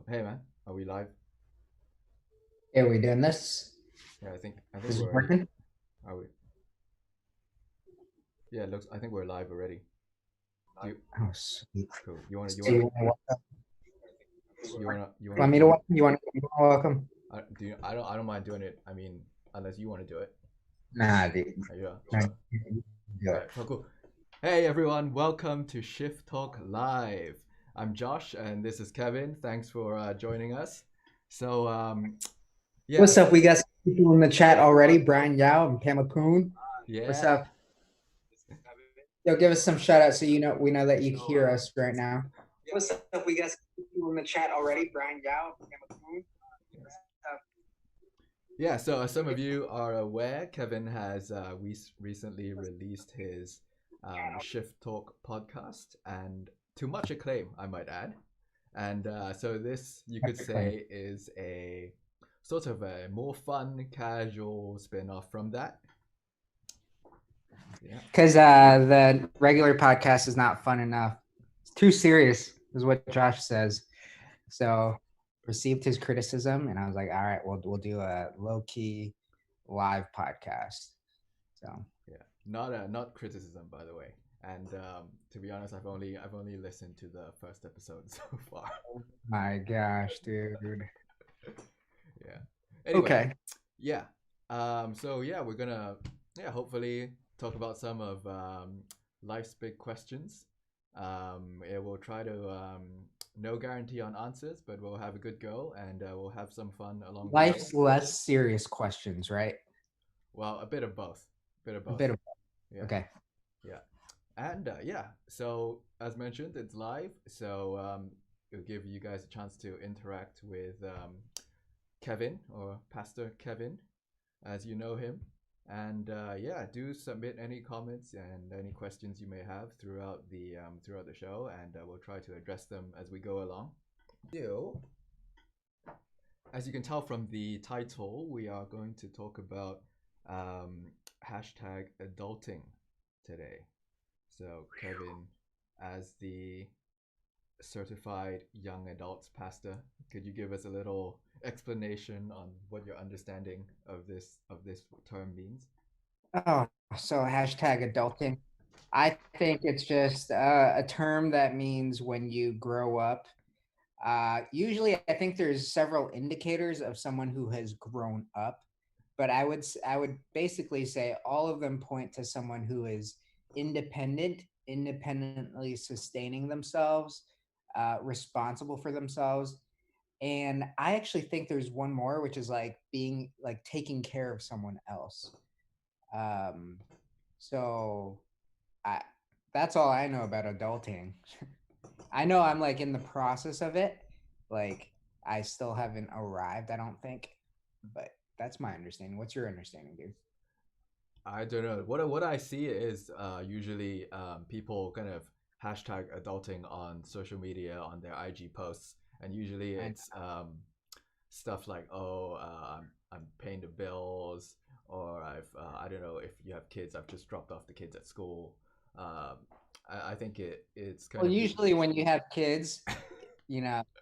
Hey man, are we live? Yeah, we doing this? Yeah, I think Is it we're. working? Are we? Yeah, it looks. I think we're live already. Do you? Oh, sweet. Cool. You wanna? You So wanna? you You wanna? want me to welcome? You want to welcome? Do you? I don't mind doing it. I mean, unless you want to do it. Nah, dude. Yeah, Nah, sure. you do All it. right, cool. Hey everyone, welcome to Shift Talk Live. I'm Josh, and this is Kevin. Thanks for joining us. So, yeah, What's up? We got some people in the chat already. Brian Yao and Pamela Poon. What's yeah. up? Yo, give us some shout outs so we know that you hear us right now. What's up? We got some people in the chat already. Brian Yao and Pamela Poon. What's up? Yeah, so as some of you are aware, Kevin has recently released his Shift Talk podcast, and to much acclaim, I might add. And so this, you could say, is a sort of a more fun, casual spin-off from that. Yeah. Because the regular podcast is not fun enough. It's too serious, is what Josh says. So received his criticism, and I was like, all right, we'll do a low key live podcast. So Yeah, not criticism, by the way. And to be honest, I've only listened to the first episode so far. my gosh, dude. Yeah. Anyway, Okay. yeah. So yeah, we're gonna hopefully talk about some of life's big questions. Yeah, we'll try to no guarantee on answers, but we'll have a good go and we'll have some fun along the way. Life's less serious questions, right? Well, a bit of both, bit of A both. bit of Yeah, okay. yeah. And yeah, so as mentioned, it's live, so it'll give you guys a chance to interact with Kevin or Pastor Kevin, as you know him. And yeah, do submit any comments and any questions you may have throughout the show, and we'll try to address them as we go along. So, as you can tell from the title, we are going to talk about um, hashtag adulting today. So, Kevin, as the certified young adults pastor, could you give us a little explanation on what your understanding of this term means? Oh, so hashtag adulting. I think it's just a term that means when you grow up. Usually, I think there's several indicators of someone who has grown up, but I would basically say all of them point to someone who is independently sustaining themselves, responsible for themselves. And I actually think there's one more, which is like being like taking care of someone else. Um, so I that's all I know about adulting. I know I'm like in the process of it. Like I still haven't arrived, I don't think. But that's my understanding. What's your understanding, dude? I don't know. What I see is usually people kind of hashtag adulting on social media on their IG posts, and usually I it's stuff like, oh, I'm paying the bills, or I don't know if you have kids. I've just dropped off the kids at school. Um, I think it's kind Well, of the usually when you have kids,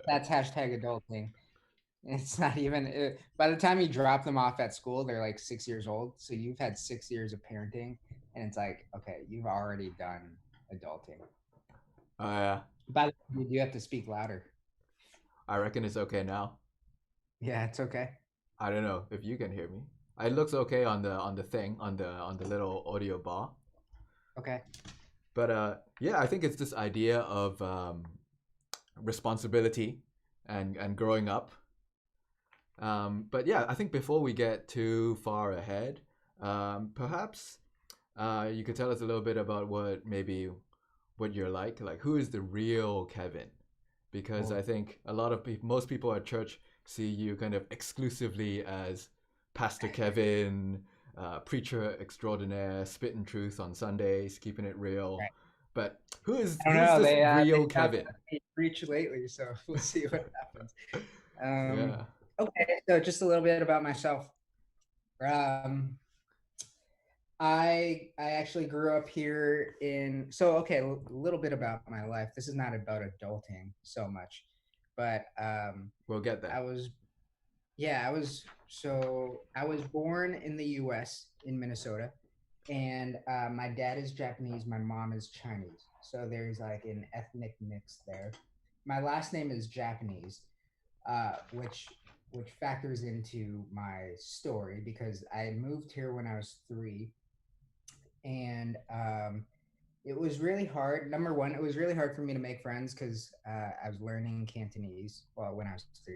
that's hashtag adulting. It's not even by the time you drop them off at school, they're like 6 years old. So you've had 6 years of parenting, and it's like, okay, you've already done adulting. uh, By the way, you have to speak louder. I reckon it's okay now. Yeah, it's okay. I don't know if you can hear me. It looks okay on the thing on the little audio bar. Okay. But yeah, I think it's this idea of responsibility and growing up. But yeah, I think before we get too far ahead, perhaps you could tell us a little bit about what you're like who is the real Kevin? Because Well, I think a lot of people, most people at church see you kind of exclusively as Pastor Kevin, preacher extraordinaire, spitting truth on Sundays, keeping it real. right. But who is I don't who's know. this They real haven't Kevin? let me preach lately, so we'll see what happens. Yeah. Okay, so just a little bit about myself. Um, I actually grew up here in. So okay, a little bit about my life. This is not about adulting so much. but We'll get I there. was yeah, I was born in the U.S. in Minnesota, and my dad is Japanese, my mom is Chinese, so there's like an ethnic mix there. My last name is Japanese, which factors into my story because I moved here when I was 3, and it was really hard. Number one, it was really hard for me to make friends because I was learning Cantonese. Well, when I was 3,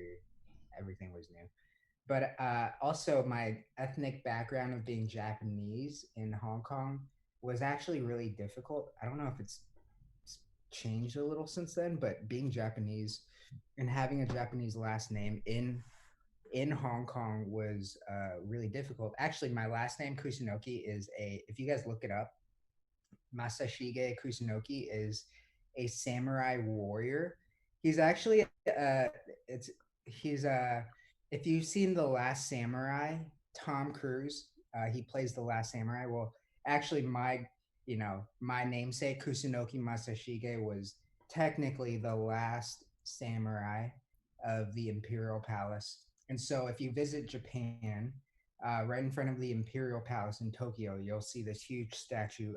everything was new. But also, my ethnic background of being Japanese in Hong Kong was actually really difficult. I don't know if it's changed a little since then, but being Japanese and having a Japanese last name in Hong Kong was really difficult. Actually, my last name Kusunoki is a. If you guys look it up, Masashige Kusunoki is a samurai warrior. He's actually it's he's if you've seen The Last Samurai, Tom Cruise, he plays the last samurai. Well, actually my namesake Kusunoki Masashige was technically the last samurai of the Imperial Palace. And so if you visit Japan, right in front of the Imperial Palace in Tokyo, you'll see this huge statue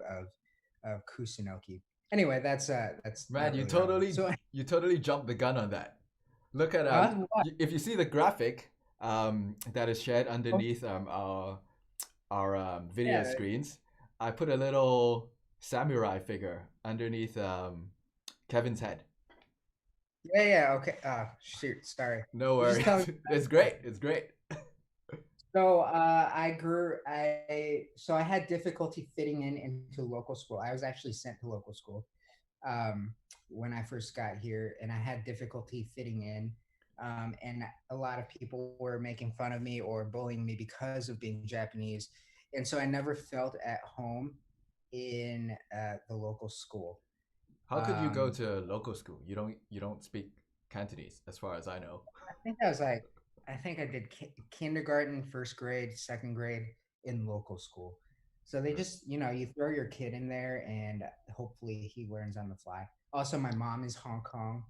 of Kusunoki. Anyway, that's Man, not really relevant. So, you totally jumped the gun on that. Look at what? if you see the graphic that is shared Oh, underneath our video yeah, screens, I put a little samurai figure underneath Kevin's head. yeah. Okay. Shoot, sorry. I No was just worries. telling. It's great. It's great. So, I had difficulty fitting into local school. I was actually sent to local school um, when I first got here, and I had difficulty fitting in. And a lot of people were making fun of me or bullying me because of being Japanese, and so I never felt at home in the local school. How could you go Um, to local school? You don't speak Cantonese, as far as I know. I think I was like, I think I did kindergarten, first grade, second grade in local school. So they just, you throw your kid in there and hopefully he learns on the fly. Also, my mom is Hong Kong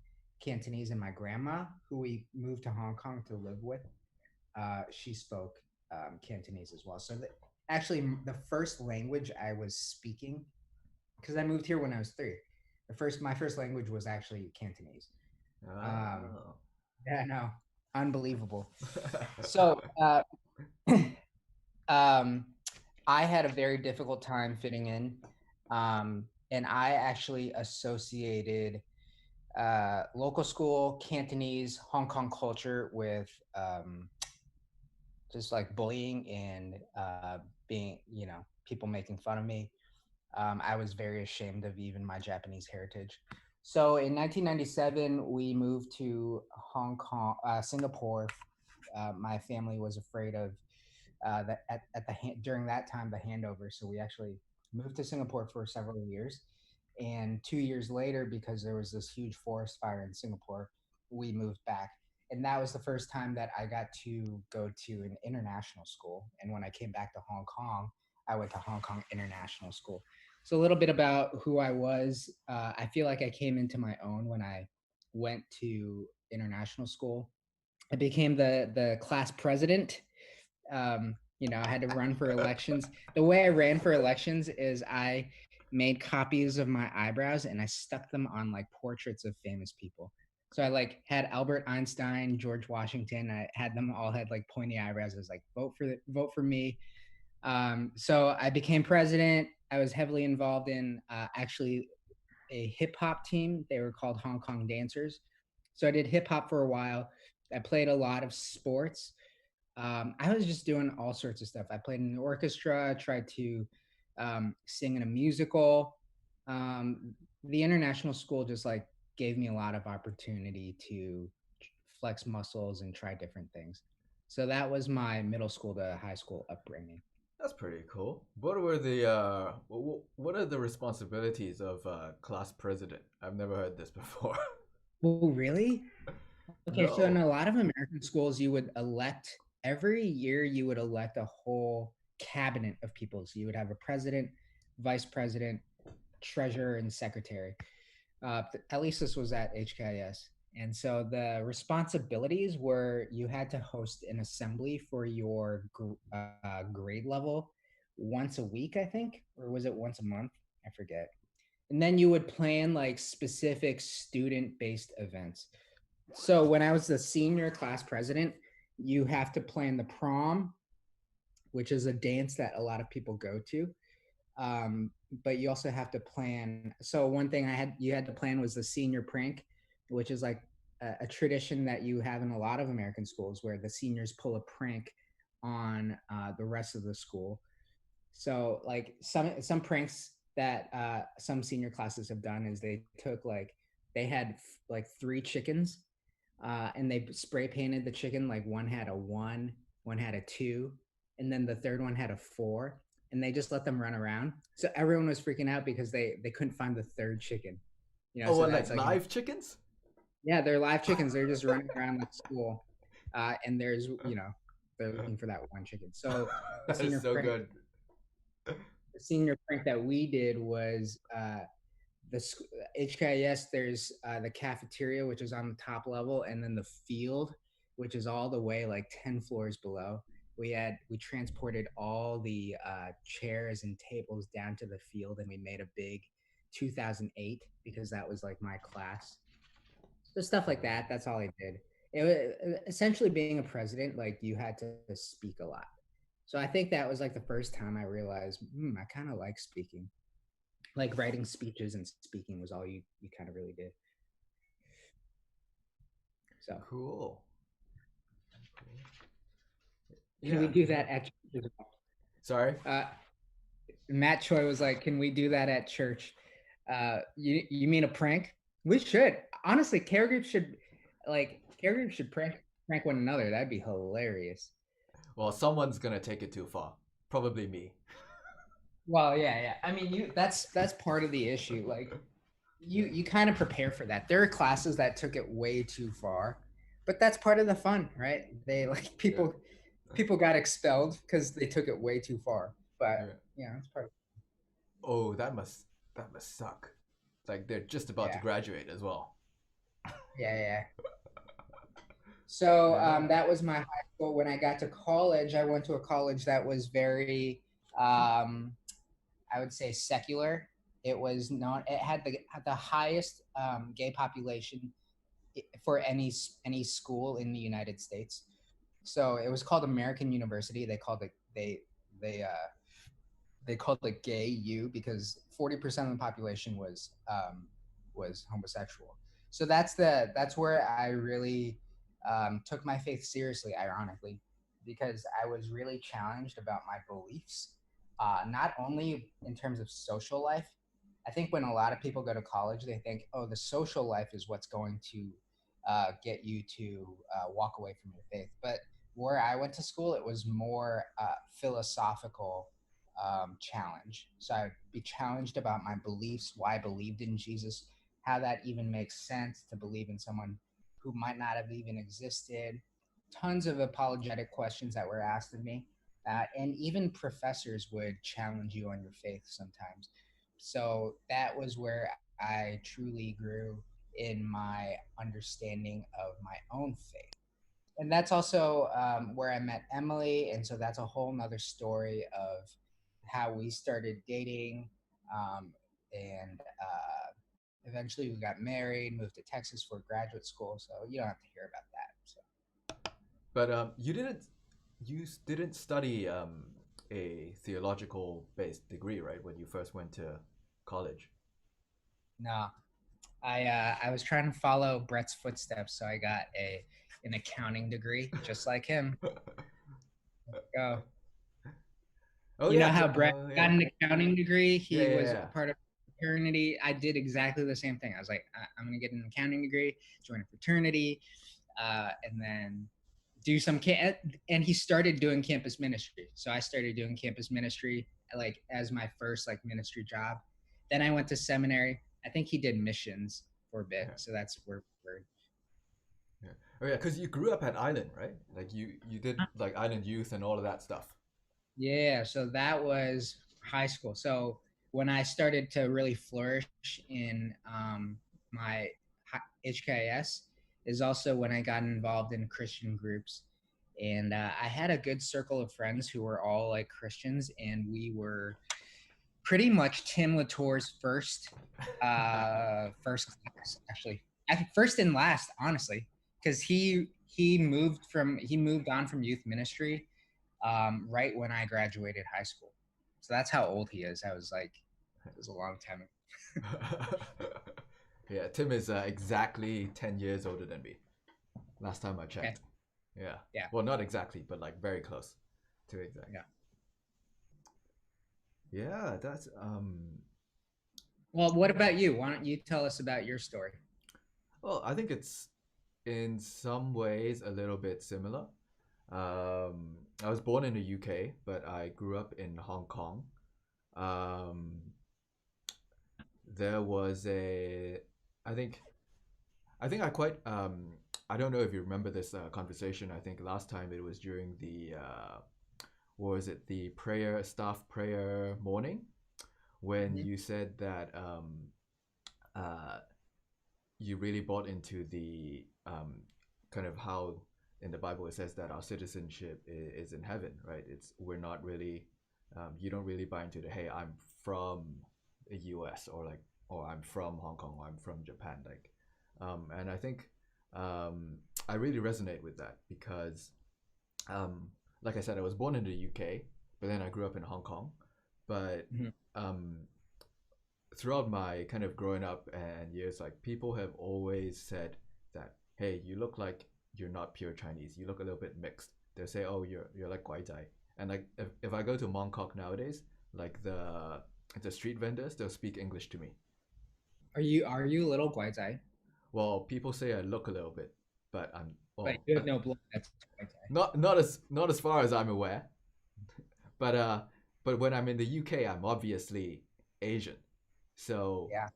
Cantonese, and my grandma, who we moved to Hong Kong to live with, she spoke Cantonese as well. So actually, the first language I was speaking, because I moved here when I was 3, my first language was actually Cantonese. Um, Oh. yeah, no, unbelievable. So, um, I had a very difficult time fitting in, and I actually associated local school, Cantonese, Hong Kong culture with just like bullying and being, people making fun of me. I was very ashamed of even my Japanese heritage. So in 1997, we moved to Singapore. My family was afraid of that during that time the handover. So we actually moved to Singapore for several years, and 2 years later, because there was this huge forest fire in Singapore, we moved back. And that was the first time that I got to go to an international school. And when I came back to Hong Kong, I went to Hong Kong International School. So a little bit about who I was. I feel like I came into my own when I went to international school. I became the class president. I had to run for elections. The way I ran for elections is I made copies of my eyebrows and I stuck them on like portraits of famous people. So I like had Albert Einstein, George Washington. I had them all had like pointy eyebrows. I was like, vote for me. So I became president. I was heavily involved in actually a hip hop team. They were called Hong Kong Dancers. So I did hip hop for a while. I played a lot of sports. I was just doing all sorts of stuff. I played in an orchestra, tried to sing in a musical. The international school just like gave me a lot of opportunity to flex muscles and try different things. So that was my middle school to high school upbringing. That's pretty cool. What were the what are the responsibilities of class president? I've never heard this before. Oh, really? Okay, so in No. a lot of American schools, you would elect every year, you would elect a whole cabinet of people. So you would have a president, vice president, treasurer, and secretary. At least this was at HKIS. And so the responsibilities were you had to host an assembly for your grade level once a week, I think, or was it once a month? I forget. And then you would plan like specific student based events. So when I was the senior class president, you have to plan the prom, which is a dance that a lot of people go to. um, but you also have to plan. So one thing you had to plan was the senior prank, which is like a tradition that you have in a lot of American schools where the seniors pull a prank on the rest of the school. So like some pranks that some senior classes have done is they took like they had like three chickens, and they spray painted the chicken. Like one had a one had a two, and then the third one had a four, and they just let them run around. So everyone was freaking out because they couldn't find the third chicken. You know, Oh, so what, that's like like live chickens? yeah, they're live chickens. They're just running around the school, and there's they're looking for that one chicken. So the That is senior so prank good. the senior prank that we did was the HKIS. There's the cafeteria, which is on the top level, and then the field, which is all the way like 10 floors below. We transported all the chairs and tables down to the field, and we made a big 2008 because that was like my class. So stuff like that. That's all I did. It was essentially being a president. Like you had to speak a lot. So I think that was like the first time I realized I kind of like speaking. Like writing speeches and speaking was all you kind of really did. So Cool. can we Yeah. do that at church? Sorry. Uh, Matt Choi was like, "Can we do that at church?" You mean a prank? We should honestly. Care groups should prank one another. That'd be hilarious. Well, someone's gonna take it too far. Probably me. Well, yeah, yeah. I mean, you that's part of the issue. Like you kind of prepare for that. There are classes that took it way too far, but that's part of the fun, right? They like Yeah. people got expelled because they took it way too far. But Yeah. it's part of Oh, that must suck. Like they're just about to yeah, graduate as well. yeah, yeah. So Yeah. that was my high school. When I got to college, I went to a college that was very, um, I would say, secular. It was not. It had the highest gay population for any school in the United States. So it was called American University. They they called it gay U because 40% of the population was homosexual. So that's where I really took my faith seriously, ironically, because I was really challenged about my beliefs, not only in terms of social life. I think when a lot of people go to college, they think, oh, the social life is what's going to get you to walk away from your faith. But where I went to school, it was more philosophical challenge. So I'd be challenged about my beliefs, why I believed in Jesus, how that even makes sense to believe in someone who might not have even existed. Tons of apologetic questions that were asked of me. And even professors would challenge you on your faith sometimes. So that was where I truly grew in my understanding of my own faith. And that's also where I met Emily. And so that's a whole nother story of how we started dating. And eventually we got married, moved to Texas for graduate school. So you don't have to hear about that. So But you didn't study a theological based degree, right? When you first went to college. no, I was trying to follow Brett's footsteps. So I got an accounting degree just like him. Go. Oh You know yeah. how Brett got Yeah. an accounting degree? Yeah. He Yeah. was Yeah. part of a fraternity. I did exactly the same thing. I was like, I'm going to get an accounting degree, join a fraternity, and then do and he started doing campus ministry. So I started doing campus ministry like as my first like ministry job. Then I went to seminary. I think he did missions for a bit. Yeah. So that's where we're Yeah. Oh yeah, because you grew up at Island, right? Like you did like Island Youth and all of that stuff. Yeah, so that was high school. So when I started to really flourish in my HKS, is also when I got involved in Christian groups. And I had a good circle of friends who were all like Christians, and we were pretty much Tim Latour's first class, actually. I think first and last, honestly, because he moved on from youth ministry right when I graduated high school. So that's how old he is. I was like, it was a long time. Yeah, Tim is exactly 10 years older than me. Last time I Okay. checked. Yeah. Yeah. Well, not exactly, but like very close to exact. Yeah. Yeah, that's Well, what about you? Why don't you tell us about your story? well, I think it's in some ways a little bit similar. I was born in the UK, but I grew up in Hong Kong. Um, there was a, I think, I think I quite, I don't know if you remember this conversation. I think last time it was during the, what was it, the prayer, staff prayer morning, when Mhm. you said that uh, you really bought into the kind of how in the Bible it says that our citizenship is in heaven, right? It's we're not really, you don't really buy into the hey, I'm from the U.S. or like, or I'm from Hong Kong or I'm from Japan, like, and I think um, I really resonate with that because, um, like I said, I was born in the UK, but then I grew up in Hong Kong, but Mhm. um, throughout my kind of growing up and years, like people have always said that, hey, you look like you're not pure Chinese. You look a little bit mixed. They'll say, oh, you're like Guai Zai. And like if I go to Mongkok nowadays, like the street vendors, they'll speak English to me. Are you a little guai? Well, people say I look a little bit, but I'm But well, you have no blood that's guai. not as far as I'm aware. But when I'm in the UK, I'm obviously Asian, so Yeah.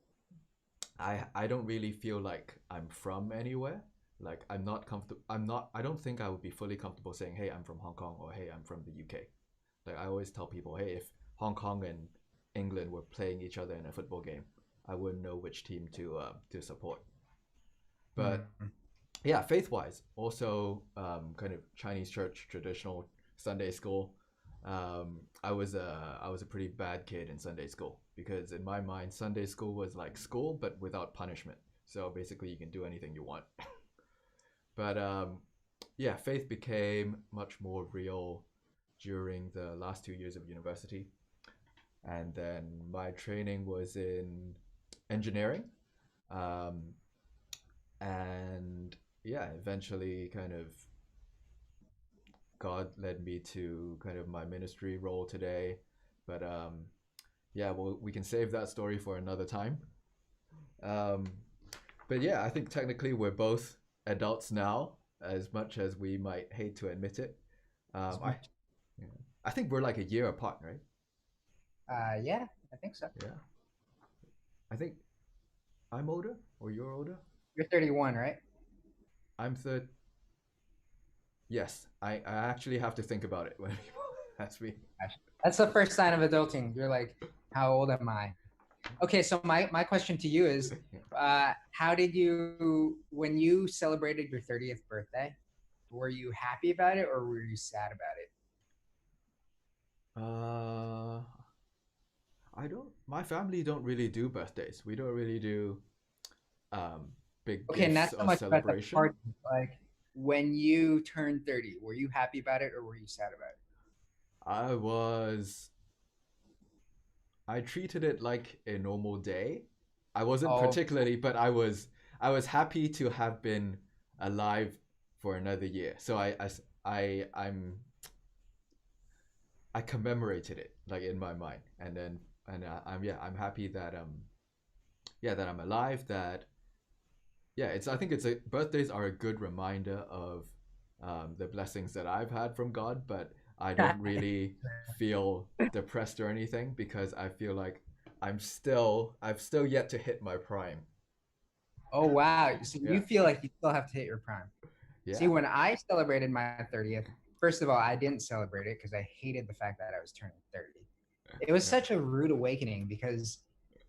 I don't really feel like I'm from anywhere. Like I'm not comfortable. I'm not. I don't think I would be fully comfortable saying, "Hey, I'm from Hong Kong" or "Hey, I'm from the UK." Like I always tell people, "Hey, if Hong Kong and England were playing each other in a football game, I wouldn't know which team to support." But Mm. yeah, faith wise, also kind of Chinese church, traditional Sunday school. I was a pretty bad kid in Sunday school because in my mind, Sunday school was like school but without punishment. So basically, you can do anything you want. But yeah, faith became much more real during the last 2 years of university, and then my training was in engineering. Um, and yeah, eventually, kind of God led me to kind of my ministry role today. But yeah, well, we can save that story for another time. Um, but yeah, I think technically we're both adults now, as much as we might hate to admit it. As I much. yeah. I think we're like a year apart, right? Yeah, I think so. Yeah. I think I'm older or you're older. You're 31, right? I'm third. Yes, I actually have to think about it when people ask me. Gosh. That's the first sign of adulting. You're like, how old am I? Okay, so my question to you is, how did you when you celebrated your 30th birthday? Were you happy about it or were you sad about it? uh, I don't. My family don't really do birthdays. We don't really do um, big Okay, gifts not so or much about the celebration. party. Like when you turned 30, were you happy about it or were you sad about it? I was. I treated it like a normal day. I wasn't Oh, particularly, but I was happy to have been alive for another year. So I commemorated it like in my mind, and then I'm happy that that I'm alive. That yeah, it's I think it's a birthdays are a good reminder of the blessings that I've had from God, but I don't really feel depressed or anything because I feel like I've still yet to hit my prime. oh wow. So Yeah, you feel like you still have to hit your prime. See, yeah, when I celebrated my 30th, first of all, I didn't celebrate it because I hated the fact that I was turning 30. It was yeah, such a rude awakening because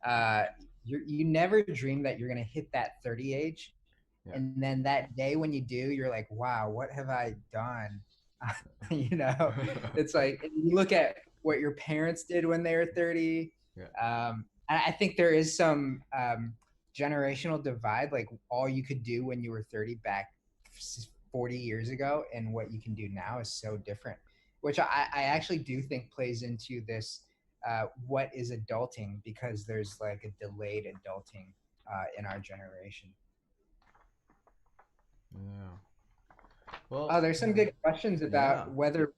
uh, you never dream that you're going to hit that 30 age. Yeah. And then that day when you do, you're like, wow, what have I done? You know, it's like you look at what your parents did when they were 30. Yeah. I think there is some generational divide, like all you could do when you were 30 back 40 years ago and what you can do now is so different, which I actually do think plays into this what is adulting, because there's like a delayed adulting in our generation. Yeah. Well, Oh, there's some good questions yeah. about whether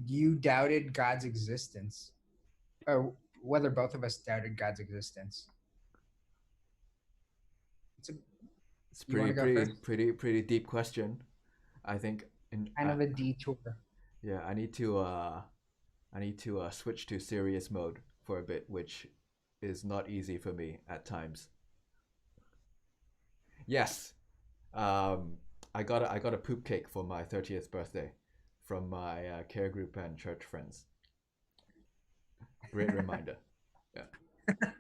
you doubted God's existence, or whether both of us doubted God's existence. It's a, It's you want to go first? pretty deep question. I think in Kind of a detour. yeah, I need to switch to serious mode for a bit, which is not easy for me at times. Yes. Um I got a poop cake for my 30th birthday from my care group and church friends. Great reminder. Yeah. There's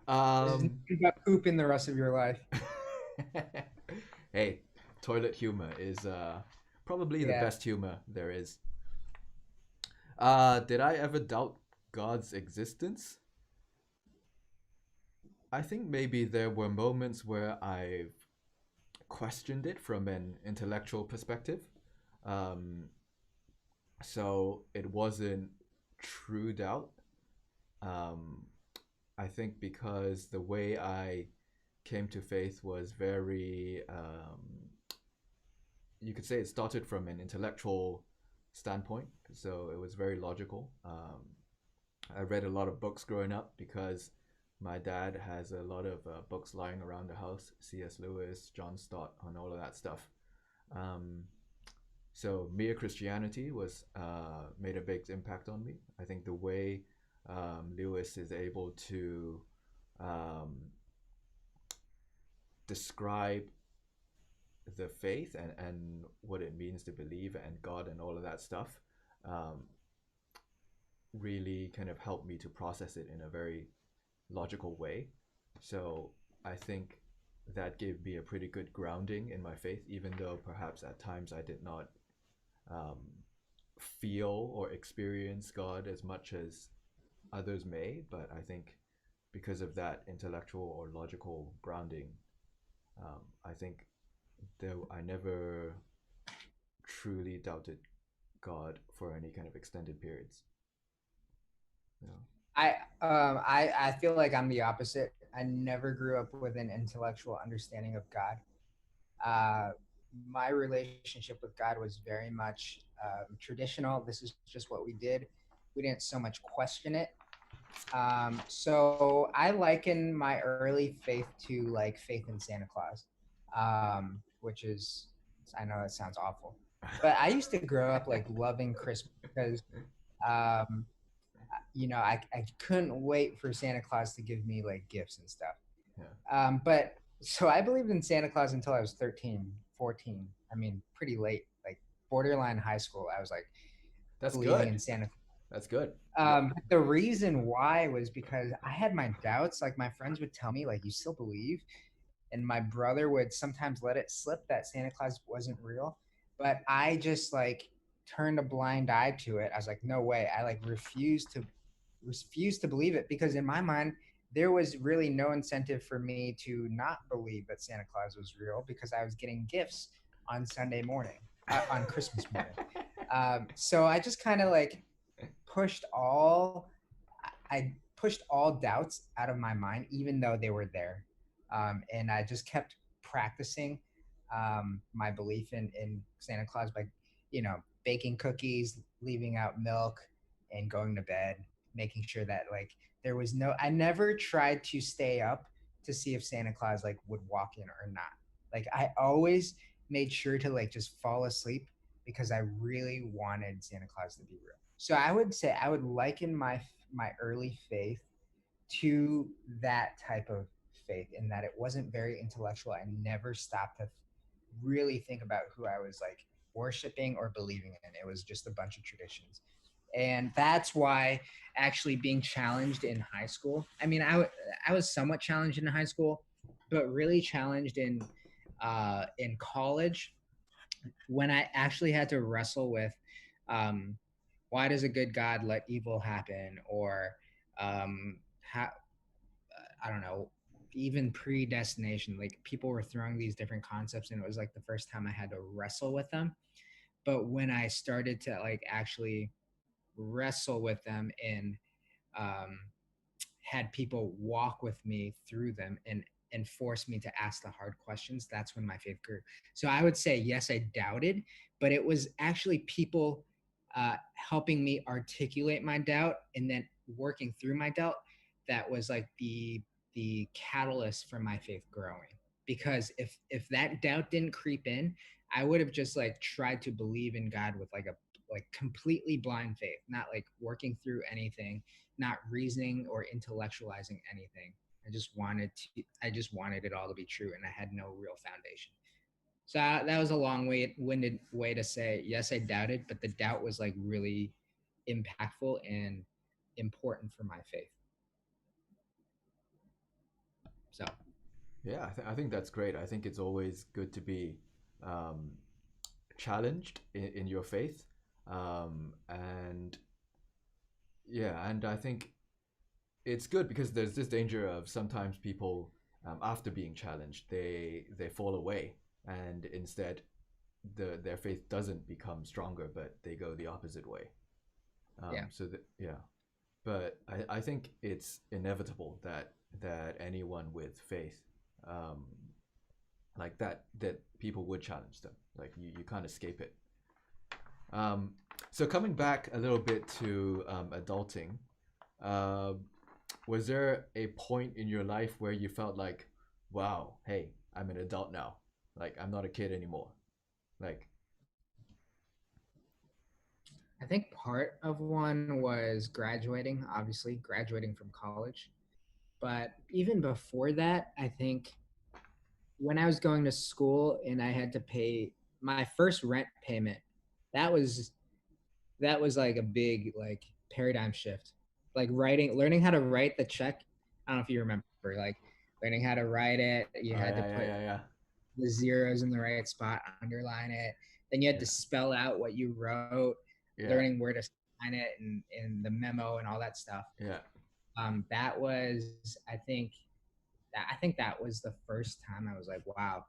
Um nothing but poop in the rest of your life. hey, toilet humor is probably the Yeah. best humor there is. Did I ever doubt God's existence? I think maybe there were moments where I've questioned it from an intellectual perspective. Um, so it wasn't true doubt. Um, I think because the way I came to faith was very, you could say it started from an intellectual standpoint. So it was very logical. I read a lot of books growing up because my dad has a lot of books lying around the house, C.S. Lewis, John Stott, and all of that stuff. Um, so mere Christianity was made a big impact on me. I think the way Lewis is able to um, describe the faith and what it means to believe and God and all of that stuff um, really kind of helped me to process it in a very logical way. So I think that gave me a pretty good grounding in my faith, even though perhaps at times I did not um, feel or experience God as much as others may. But I think because of that intellectual or logical grounding, I think I never truly doubted God for any kind of extended periods. You know? I feel like I'm the opposite. I never grew up with an intellectual understanding of God. Uh, my relationship with God was very much traditional. This is just what we did. We didn't so much question it. So I liken my early faith to like faith in Santa Claus, which is, I know that sounds awful, but I used to grow up like loving Christmas because, um, I couldn't wait for Santa Claus to give me like gifts and stuff. Yeah, But so I believed in Santa Claus until I was 13, 14. I mean, pretty late, like borderline high school. I was like that's believing good. in Santa. That's good. The reason why was because I had my doubts. Like my friends would tell me, like, you still believe, and my brother would sometimes let it slip that Santa Claus wasn't real. But I just like turned a blind eye to it. I was like, no way. I like refused to believe it because in my mind there was really no incentive for me to not believe that Santa Claus was real because I was getting gifts on Sunday morning, on Christmas morning. So I just kind of like pushed all I pushed all doubts out of my mind, even though they were there, and I just kept practicing my belief in Santa Claus by, baking cookies, leaving out milk, and going to bed, making sure that like there was no. I never tried to stay up to see if Santa Claus like would walk in or not. Like I always made sure to like just fall asleep because I really wanted Santa Claus to be real. So I would say I would liken my early faith to that type of faith in that it wasn't very intellectual. I never stopped to really think about who I was like worshiping or believing in. It was just a bunch of traditions. And that's why actually being challenged in high school. I mean, I was somewhat challenged in high school, but really challenged in in college when I actually had to wrestle with um, why does a good God let evil happen, or how, I don't know, even predestination. Like people were throwing these different concepts, and it was like the first time I had to wrestle with them. But when I started to like actually wrestle with them and um, had people walk with me through them and force me to ask the hard questions, that's when my faith grew. So I would say yes, I doubted, but it was actually people helping me articulate my doubt and then working through my doubt that was like the catalyst for my faith growing. Because if that doubt didn't creep in, I would have just like tried to believe in God with like a like completely blind faith, not like working through anything, not reasoning or intellectualizing anything. I just wanted it all to be true, and I had no real foundation. So that was a long-winded way to say yes, I doubted, but the doubt was like really impactful and important for my faith. So Yeah, I think that's great. I think it's always good to be um, challenged in your faith, and yeah, and I think it's good because there's this danger of sometimes people after being challenged they fall away, and instead their faith doesn't become stronger, but they go the opposite way. yeah, So that yeah, but I think it's inevitable that anyone with faith um, like that people would challenge them. Like you can't escape it. Um, so coming back a little bit to adulting, uh, was there a point in your life where you felt like, wow, hey, I'm an adult now. Like I'm not a kid anymore. Like I think part of one was graduating, obviously graduating from college. But even before that, I think when I was going to school and I had to pay my first rent payment, that was that was like a big like paradigm shift. Like learning how to write the check. I don't know if you remember, like learning how to write it. You oh had to yeah, yeah, put yeah, yeah, the zeros in the right spot, underline it. Then you had yeah, to spell out what you wrote, yeah, learning where to sign it and the memo and all that stuff. yeah, That was, I think that was the first time I was like, wow,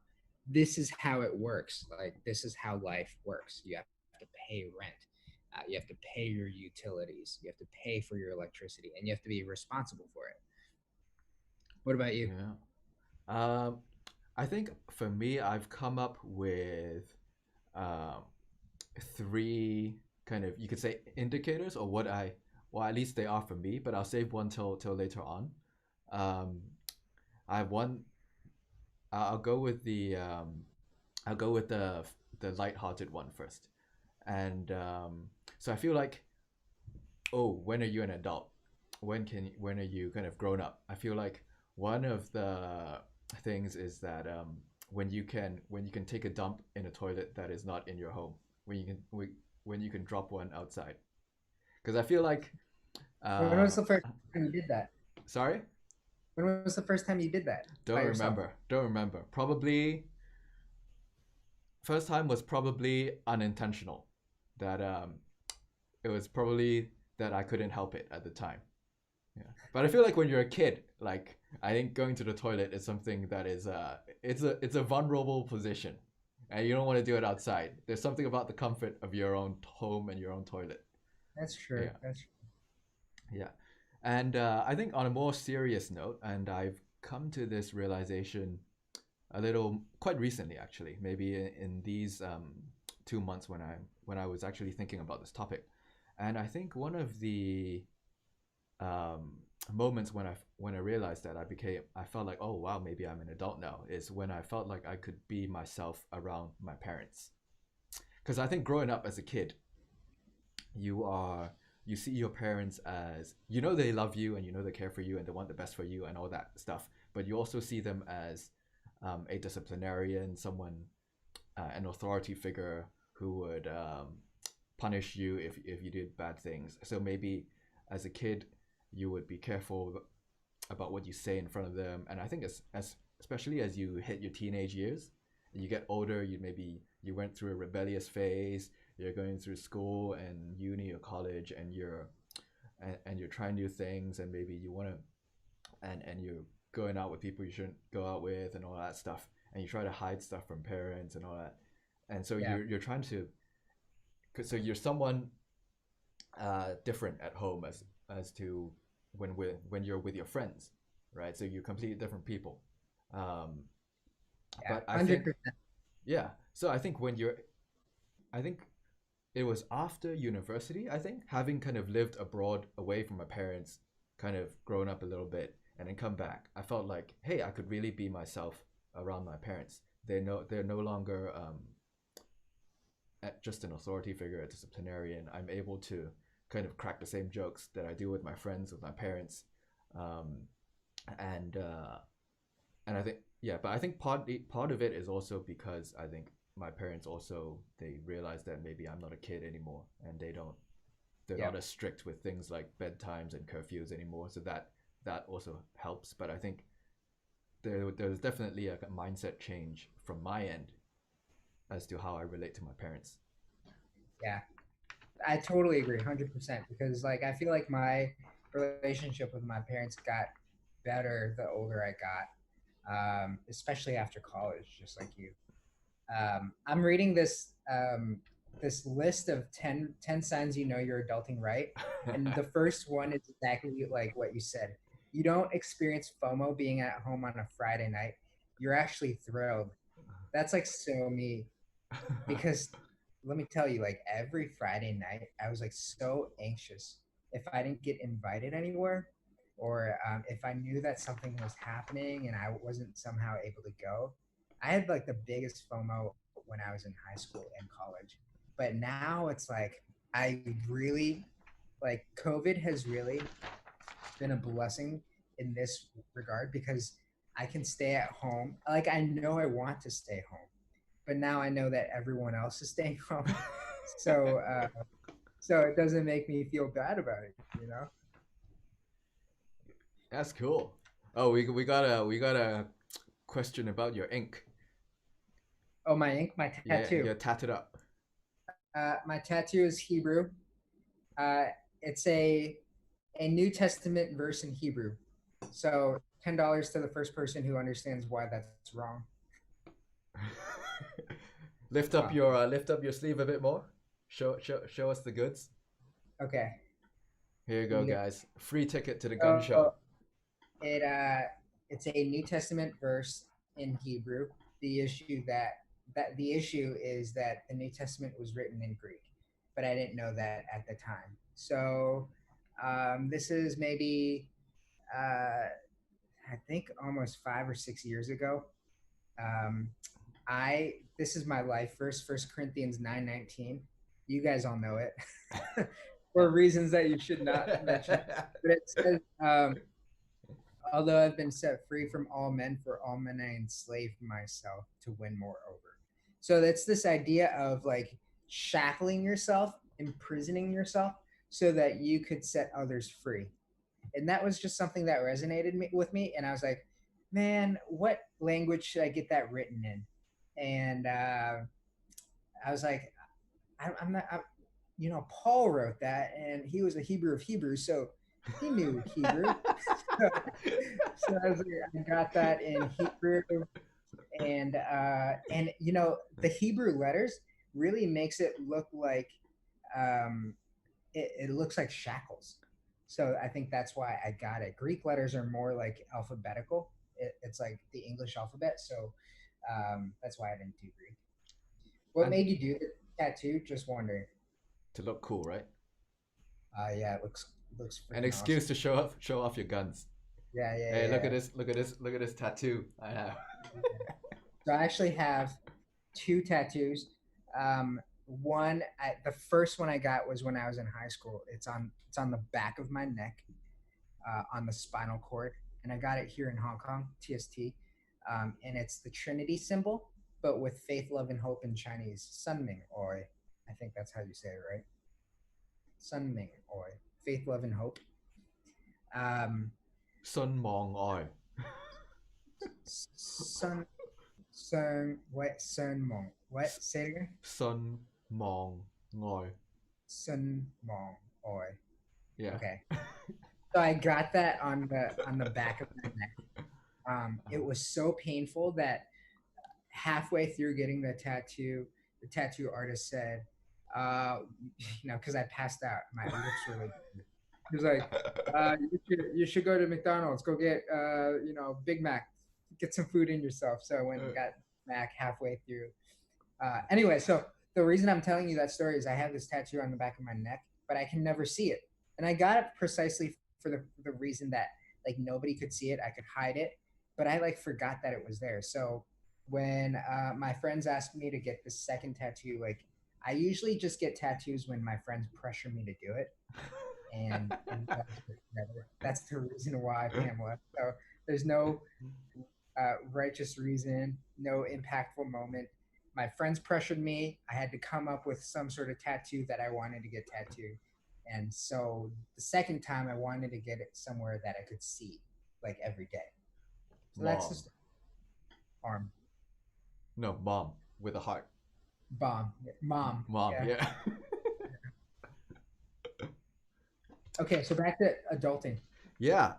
this is how it works. Like this is how life works. You have to pay rent. You have to pay your utilities. You have to pay for your electricity, and you have to be responsible for it. What about you? yeah. Um, I think for me, I've come up with um, three kind of, you could say, indicators, or what I, well, at least they are for me, but I'll save one till later on. Um, I have one. I'll go with I'll go with the light-hearted one first, and so I feel like, oh, when are you an adult? When are you kind of grown up? I feel like one of the things is that when you can take a dump in a toilet that is not in your home, when you can drop one outside, because I feel like When was uh, the first time you did that? sorry, When was the first time you did that by yourself? don't remember. Probably first time was probably unintentional. That it was probably that I couldn't help it at the time. Yeah, but I feel like when you're a kid, like I think going to the toilet is something that is it's a vulnerable position, and you don't want to do it outside. There's something about the comfort of your own home and your own toilet. That's true. Yeah, That's true. yeah, and I think on a more serious note, and I've come to this realization a little quite recently, actually, maybe in these 2 months when I was actually thinking about this topic, and I think one of the um, moments when I realized that I felt like, oh wow, maybe I'm an adult now, is when I felt like I could be myself around my parents. Because I think growing up as a kid, you are you see your parents as, you know, they love you and you know they care for you and they want the best for you and all that stuff, but you also see them as a disciplinarian, someone, an authority figure who would punish you if you did bad things. So maybe as a kid, you would be careful about what you say in front of them. And I think as especially as you hit your teenage years, You get older, you maybe you went through a rebellious phase, you're going through school and uni or college, and you're trying new things, and maybe you want to, and you're going out with people you shouldn't go out with and all that stuff, and you try to hide stuff from parents and all that, and so Yeah, you're trying to, so you're someone different at home as to when you're with your friends, right? So you're completely different people. um, yeah, but I think 100%. yeah, so I think when you're, I think it was after university, I think, having kind of lived abroad away from my parents, kind of grown up a little bit, and then come back, I felt like, hey, I could really be myself around my parents. They're no longer just an authority figure, a disciplinarian. I'm able to kind of crack the same jokes that I do with my friends, with my parents, um, and I think, yeah, but I think part of it is also because I think my parents also, they realize that maybe I'm not a kid anymore, and they're Yeah, not as strict with things like bedtimes and curfews anymore. So that also helps. But I think there's definitely a mindset change from my end as to how I relate to my parents. yeah. I totally agree, 100%. Because like I feel like my relationship with my parents got better the older I got, especially after college, just like you. I'm reading this list of 10 signs you know you're adulting right, and the first one is exactly like what you said. You don't experience FOMO being at home on a Friday night. You're actually thrilled. That's like so me, because let me tell you, like every Friday night, I was like so anxious if I didn't get invited anywhere, or if I knew that something was happening and I wasn't somehow able to go. I had like the biggest FOMO when I was in high school and college. But now it's like I really like COVID has really been a blessing in this regard, because I can stay at home. Like I know I want to stay home, but now I know that everyone else is staying home. So so it doesn't make me feel bad about it, you know? That's cool. Oh, we got a question about your ink. Oh, my ink, my Yeah, tattoo. you're tatted up. My tattoo is Hebrew. Uh, it's a New Testament verse in Hebrew. So $10 to the first person who understands why that's wrong. Uh, Lift up your sleeve a bit more. Show us the goods. okay. Here you go, No, guys. Free ticket to the gun so show. it it's a New Testament verse in Hebrew. The issue is that the New Testament was written in Greek, but I didn't know that at the time. So this is maybe uh, I think almost 5 or 6 years ago. Um, I This is my life verse, First Corinthians 9:19. You guys all know it for reasons that you should not mention. But it says, although I've been set free from all men, for all men I enslave myself to win more over. So that's this idea of like shackling yourself, imprisoning yourself so that you could set others free. And that was just something that resonated with me. And I was like, man, what language should I get that written in? And I was like, I'm not, Paul wrote that, and he was a Hebrew of Hebrews, so he knew Hebrew. so, so I was like, I got that in Hebrew, and the Hebrew letters really makes it look like it looks like shackles. So I think that's why I got it. Greek letters are more like alphabetical. It's like the English alphabet, so that's why I didn't do Greek. What And made you do the tattoo? Just wondering. to look cool, right? Yeah, it looks An freaking awesome. excuse to show off your guns. Yeah, yeah, Hey, look at yeah. this! Look at this! Look at this tattoo I have. Yeah. So I actually have two tattoos. The first one I got was when I was in high school. It's on the back of my neck, on the spinal cord, and I got it here in Hong Kong, TST. And it's the Trinity symbol, but with faith, love, and hope in Chinese. Sun Ming Oi. I think that's how you say it, right? Sun Ming Oi. Faith, love, and hope. Um, Sun Mong Oi. sun Sun Mong. What? Say it again. Sun Mong Ngoi. Sun Mong Oi. Yeah. Okay. So I got that on the back of my neck. It was so painful that halfway through getting the tattoo artist said, uh, because I passed out, my lips were like, he was like, you should go to McDonald's, go get, Big Mac, get some food in yourself. So I went and got Mac halfway through. Anyway, so the reason I'm telling you that story is I have this tattoo on the back of my neck, but I can never see it, and I got it precisely for the reason that like nobody could see it. I could hide it, but I like forgot that it was there. So when my friends asked me to get the second tattoo, like I usually just get tattoos when my friends pressure me to do it, and that's the reason why, Pamela. So there's no righteous reason, no impactful moment. My friends pressured me. I had to come up with some sort of tattoo that I wanted to get tattooed. And so the second time I wanted to get it somewhere that I could see like every day. So that's Mom. just arm No, mom with a heart. bomb. Mom. Mom, Yeah. yeah. Okay, so back to adulting. Yeah.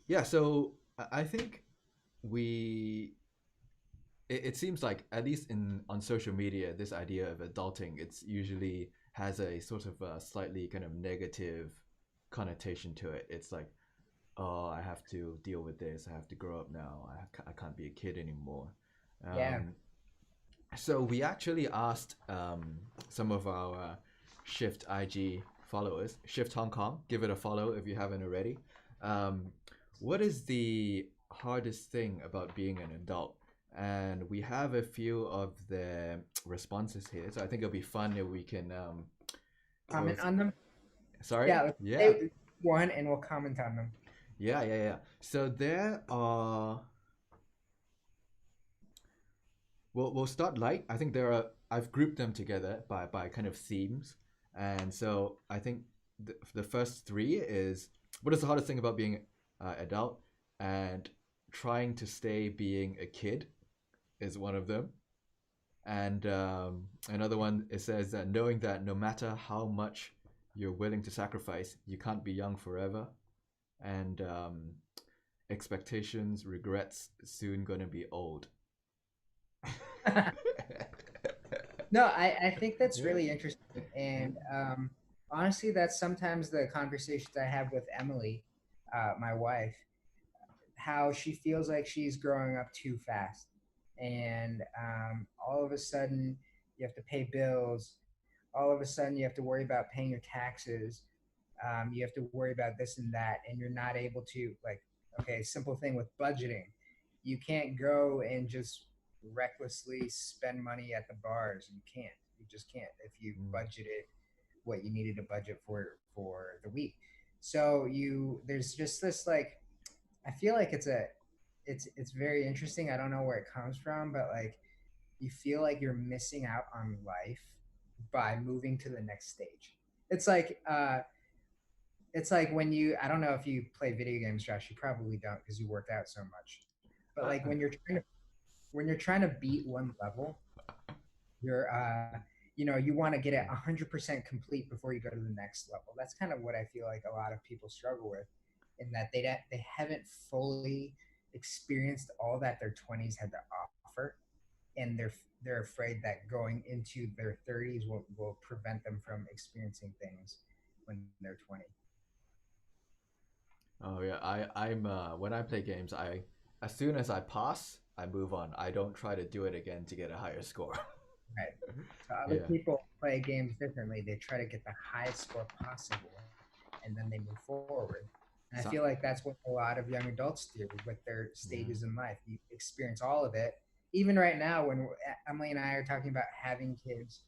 Yeah, so I think we it seems like at least in on social media this idea of adulting it's usually has a sort of a slightly kind of negative connotation to it. It's like, oh, I have to deal with this, I have to grow up now, I can't be a kid anymore. Yeah. So we actually asked some of our Shift IG followers, Shift Hong Kong, give it a follow if you haven't already. Um, what is the hardest thing about being an adult? And we have a few of the responses here, so I think it'll be fun if we can go. Comment on them. Sorry, Yeah, let's yeah, say one and we'll comment on them. yeah. So there are. We'll start light. I think there are. I've grouped them together by kind of themes, and so I think the first three is what is the hardest thing about being adult, and trying to stay being a kid is one of them, and another one it says that knowing that no matter how much you're willing to sacrifice, you can't be young forever, and expectations, regrets, soon gonna be old. No, I think that's Yeah. really interesting. And honestly, that's sometimes the conversations I have with Emily, my wife, how she feels like she's growing up too fast. And all of a sudden, you have to pay bills. All of a sudden, you have to worry about paying your taxes. You have to worry about this and that. And you're not able to, like, okay, simple thing with budgeting. You can't go and just recklessly spend money at the bars. You can't. You just can't if you Mm. budgeted what you needed to budget for the week. So there's just this like I feel like it's very interesting. I don't know where it comes from, but like you feel like you're missing out on life by moving to the next stage. It's like when you I don't know if you play video games, Josh. You probably don't because you work out so much. But like Uh, when you're trying to beat one level, you're you want to get it 100% complete before you go to the next level. That's kind of what I feel like a lot of people struggle with, in that they haven't fully experienced all that their 20s had to offer, and they're afraid that going into their 30s will prevent them from experiencing things when they're 20. oh yeah, I'm when I play games, I as soon as I pass, I move on. I don't try to do it again to get a higher score. Right. So other Yeah. people play games differently. They try to get the highest score possible, and then they move forward. And I So, feel like that's what a lot of young adults do with their yeah. stages in life. You experience all of it. Even right now, when Emily and I are talking about having kids,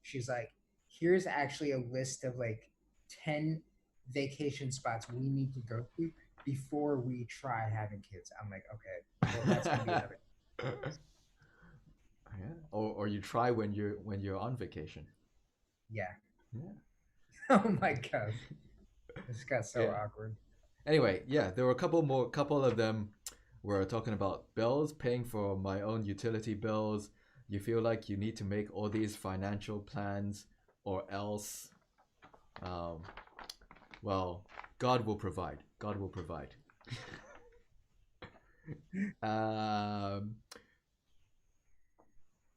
she's like, here's actually a list of like 10 vacation spots we need to go to before we try having kids. I'm like, okay, well, that's going to be another. Yeah. Or you try when you're on vacation. Yeah. Yeah. Oh my gosh. This got so Yeah. awkward. Anyway, yeah, there were a couple of them. We're talking about bills, paying for my own utility bills. You feel like you need to make all these financial plans, or else, um, well, God will provide. God will provide. Um,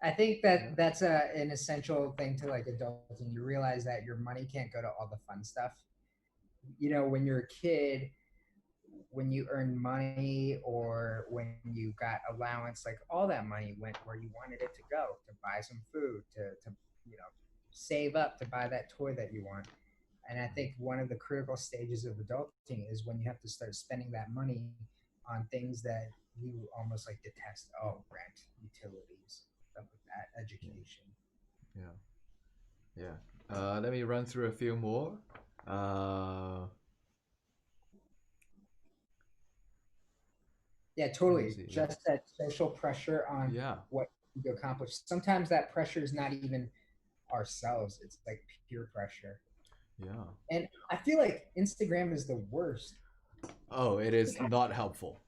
I think yeah, that that's an essential thing to like adulting. You realize that your money can't go to all the fun stuff. You know, when you're a kid, when you earn money or when you got allowance, like all that money went where you wanted it to go, to buy some food, to you know, save up to buy that toy that you want. And I think one of the critical stages of adulting is when you have to start spending that money on things that you almost like detest. Oh, rent, utilities, stuff like that, yeah, education. yeah, yeah. Let me run through a few more. Uh, Yeah, let me totally. see. Yeah, Just that social pressure on yeah, what you accomplish. Sometimes that pressure is not even ourselves. It's like peer pressure. yeah. And I feel like Instagram is the worst Oh, it is because not helpful.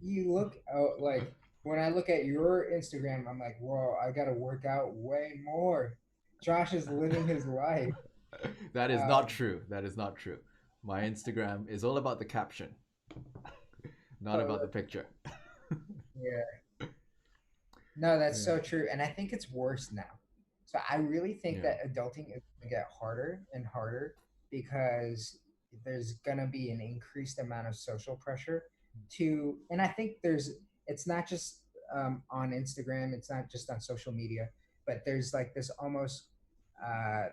you look out like when I look at your Instagram, I'm like, whoa, I gotta work out way more. Josh is living his life. That is not Um, true. That is not true. My Instagram is all about the caption, not about the picture. yeah, no, that's Yeah, so true. And I think it's worse now. So I really think yeah, that adulting is going to get harder and harder because there's going to be an increased amount of social pressure and I think it's not just on Instagram, it's not just on social media, but there's like this almost uh,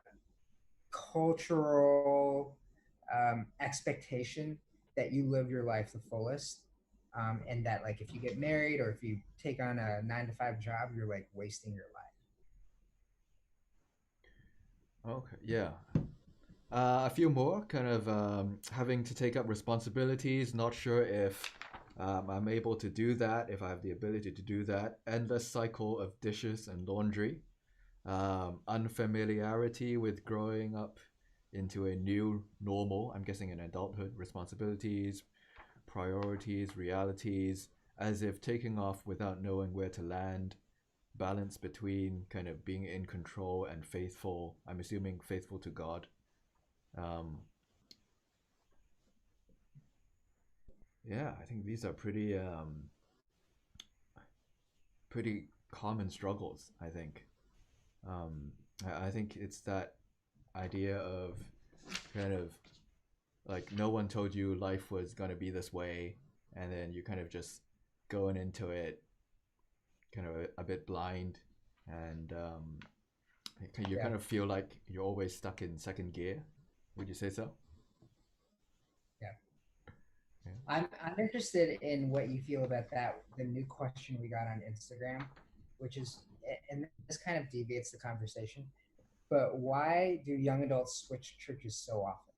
cultural expectation that you live your life the fullest. And that like if you get married or if you take on a 9 to 5 job, you're like wasting your life. okay, yeah. A few more, kind of having to take up responsibilities. Not sure if I'm able to do that, if I have the ability to do that. Endless cycle of dishes and laundry. Unfamiliarity with growing up into a new normal. I'm guessing in adulthood, responsibilities, priorities, realities, as if taking off without knowing where to land. Balance between kind of being in control and faithful. I'm assuming faithful to God. Um, yeah, I think these are pretty common struggles. I think. Um, I think it's that idea of kind of like no one told you life was gonna be this way, and then you kind of just going into it kind of a bit blind, and you Yeah, kind of feel like you're always stuck in second gear. Would you say so? yeah. Yeah. I'm interested in what you feel about that. The new question we got on Instagram, which is, and this kind of deviates the conversation. But why do young adults switch churches so often?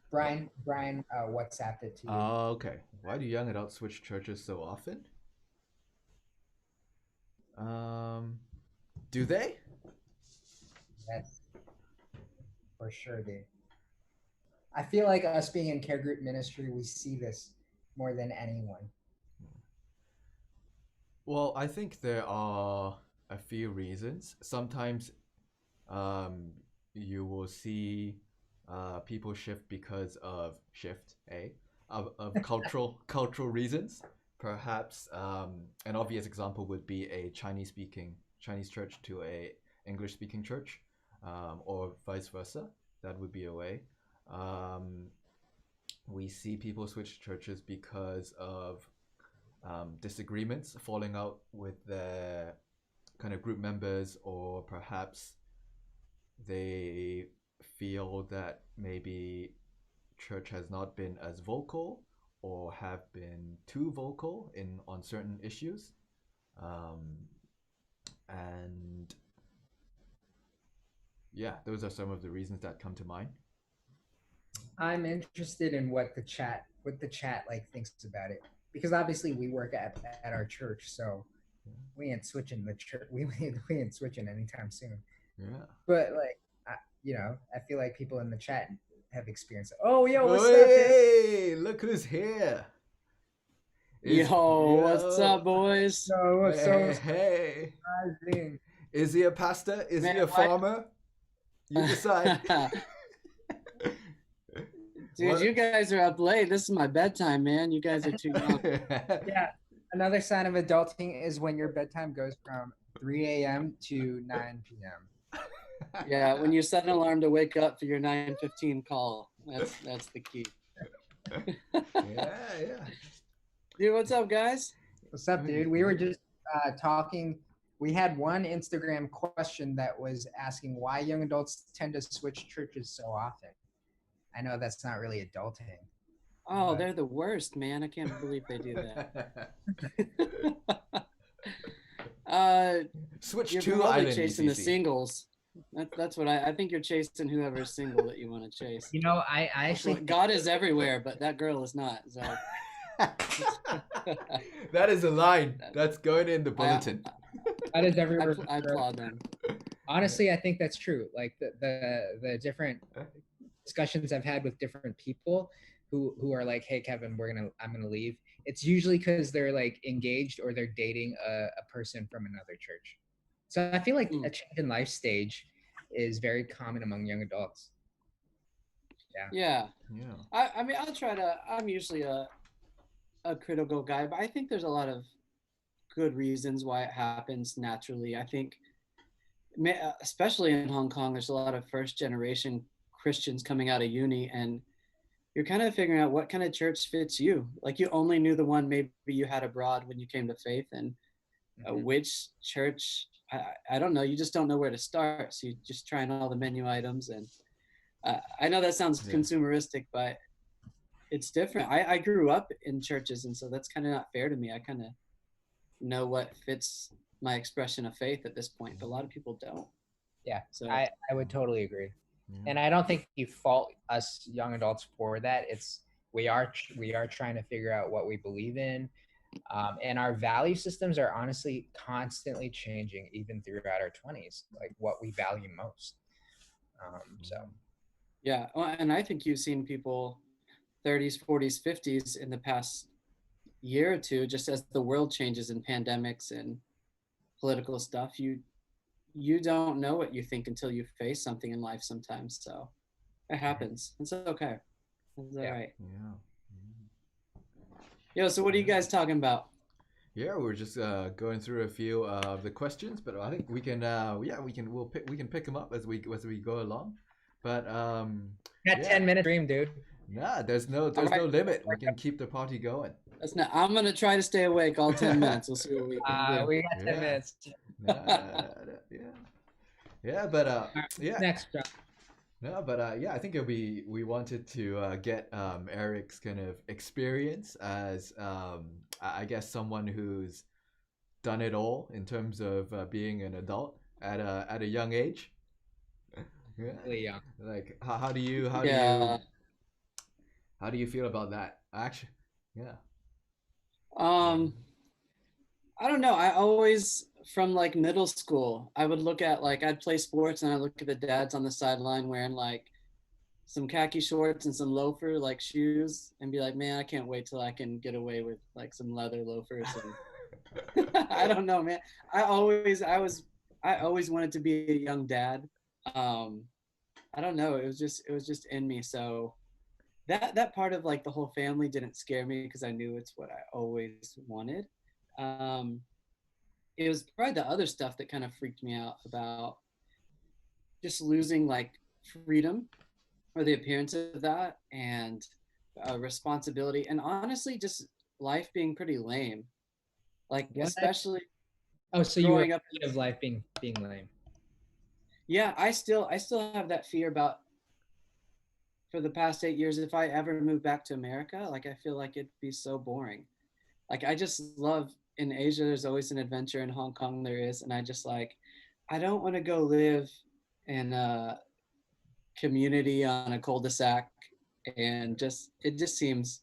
What? Brian, WhatsApped it to you. Okay. Why do young adults switch churches so often? Um, do they? That's for sure, dude. I feel like us being in care group ministry, we see this more than anyone. Well, I think there are a few reasons. Sometimes um, you will see people shift because of of cultural reasons. Perhaps an obvious example would be a Chinese church to a English speaking church, or vice versa. That would be a way. Um, we see people switch churches because of disagreements, falling out with their kind of group members, or perhaps they feel that maybe church has not been as vocal or have been too vocal in on certain issues. Um, and yeah, those are some of the reasons that come to mind. I'm interested in what the chat like thinks about it because obviously we work at our church, so we ain't switching the church. We ain't switching anytime soon. Yeah. But like, I, I feel like people in the chat. have experienced it. Oh, yo, what's up, dude? Hey, look who's here. Yo, what's Yo. up, boys? Yo, what's so Hey. surprising? Is he a pastor? Is Man, he a farmer? You decide. Dude, What? you guys are up late. This is my bedtime, man. You guys are too young. Yeah, another sign of adulting is when your bedtime goes from 3 a.m. to 9 p.m. Yeah, when you set an alarm to wake up for your 9:15 call. That's the key. Yeah. Dude, what's up, guys? What's up, dude? We were just talking. We had one Instagram question that was asking why young adults tend to switch churches so often. I know that's not really adulting. Oh, But- they're the worst, man. I can't believe they do that. Switch You're to probably Island chasing the ECC. singles. That's what I think you're chasing whoever's single that you want to chase. You know, I actually God is everywhere, but that girl is not. So That is a line. That's going in the bulletin. that is everywhere. I applaud them. Honestly, I think that's true. Like the different discussions I've had with different people who are like, "Hey, Kevin, I'm gonna leave." It's usually because they're like engaged or they're dating a person from another church. So I feel like a change in life stage is very common among young adults. Yeah. Yeah. I mean, I'm usually a critical guy, but I think there's a lot of good reasons why it happens naturally. I think, especially in Hong Kong, there's a lot of first generation Christians coming out of uni, and you're kind of figuring out what kind of church fits you. Like you only knew the one maybe you had abroad when you came to faith, and which church, I don't know. You just don't know where to start. So you're just trying all the menu items. And I know that sounds consumeristic, but it's different. I grew up in churches, and so that's kind of not fair to me. I kind of know what fits my expression of faith at this point, but a lot of people don't. Yeah, So I would totally agree. And I don't think you fault us young adults for that. It's we are trying to figure out what we believe in, and our value systems are honestly constantly changing, even throughout our 20s. Like what we value most. So yeah, well, and I think you've seen people 30s, 40s, 50s in the past year or two, just as the world changes in pandemics and political stuff. You don't know what you think until you face something in life sometimes. So it happens. It's okay. It's all right. Yeah. Yo, so what are you guys talking about? Yeah, we're just going through a few of the questions, but I think we can we can pick them up as we go along. But got 10 minute dream, dude. nah, there's no limit. We can keep the party going. That's not. I'm gonna try to stay awake all 10 minutes. We'll see what we can do. We got 10 minutes. But Next, John. No, but yeah, I think we wanted to get Eric's kind of experience as I guess someone who's done it all in terms of being an adult at a young age. Yeah. Really young. Like how do you feel about that? Actually, yeah. I don't know. I always, from like middle school, I would look at like I'd play sports and I look at the dads on the sideline wearing like some khaki shorts and some loafer like shoes and be like, man, I can't wait till I can get away with like some leather loafers. And I don't know, man. I always wanted to be a young dad. I don't know. It was just in me. So that part of like the whole family didn't scare me because I knew it's what I always wanted. It was probably the other stuff that kind of freaked me out about just losing like freedom or the appearance of that and responsibility, and honestly just life being pretty lame, like especially so you were growing up afraid of life being lame. Yeah, I still have that fear about, for the past 8 years, if I ever move back to America, like I feel like it'd be so boring. Like I just love, in Asia there's always an adventure, in Hong Kong there is, and I just like, I don't want to go live in a community on a cul-de-sac, and it just seems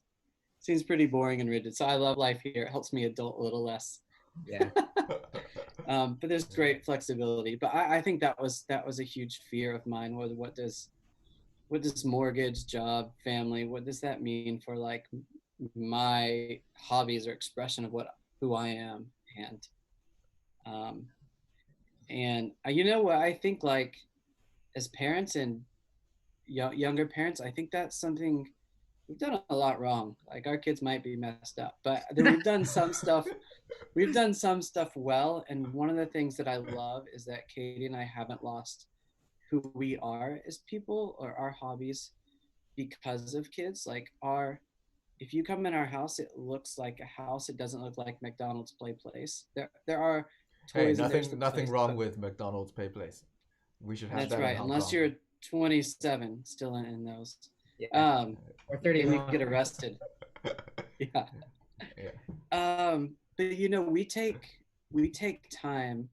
pretty boring and rigid. So I love life here. It helps me adult a little less. Yeah. But there's great flexibility. But I think that was a huge fear of mine. What does what does mortgage, job, family, what does that mean for like my hobbies or expression of what who I am? Um, you know what, I think like as parents and younger parents, I think that's something we've done a lot wrong. Like our kids might be messed up, but then we've done some stuff. We've done some stuff well, and one of the things that I love is that Katie and I haven't lost who we are as people or our hobbies because of kids. Like our, if you come in our house, it looks like a house. It doesn't look like McDonald's play place. There are Hey, toys and there's nothing toys, wrong but with McDonald's Pay Place. We should have that's that in right. Hong Unless Kong. you're 27 still in those. Yeah. Um, Or and you 31. get arrested. Yeah. Yeah. But you know, we take time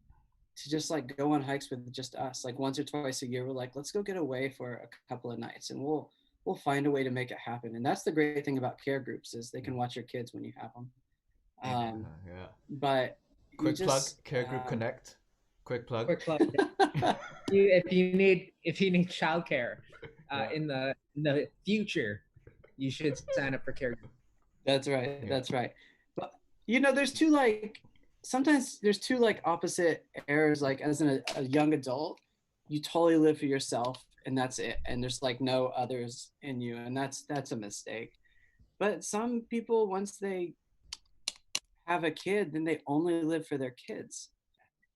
to just like go on hikes with just us. Like once or twice a year, we're like, let's go get away for a couple of nights, and we'll find a way to make it happen. And that's the great thing about care groups is they can watch your kids when you have them. Yeah. But you Quick plug, just Care Group Connect. Quick plug. Quick plug. If you need childcare in the future, you should sign up for care group. That's right. Yeah. That's right. But you know, sometimes there's two like opposite errors. Like as a young adult, you totally live for yourself and that's it. And there's like no others in you. And that's a mistake. But some people, once they have a kid, then they only live for their kids.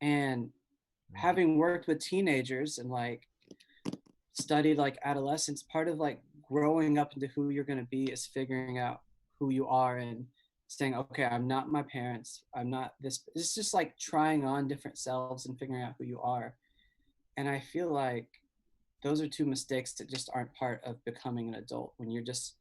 And having worked with teenagers and like studied like adolescence, part of like growing up into who you're going to be is figuring out who you are and saying, okay, I'm not my parents, I'm not this. It's just like trying on different selves and figuring out who you are. And I feel like those are two mistakes that just aren't part of becoming an adult, when you're just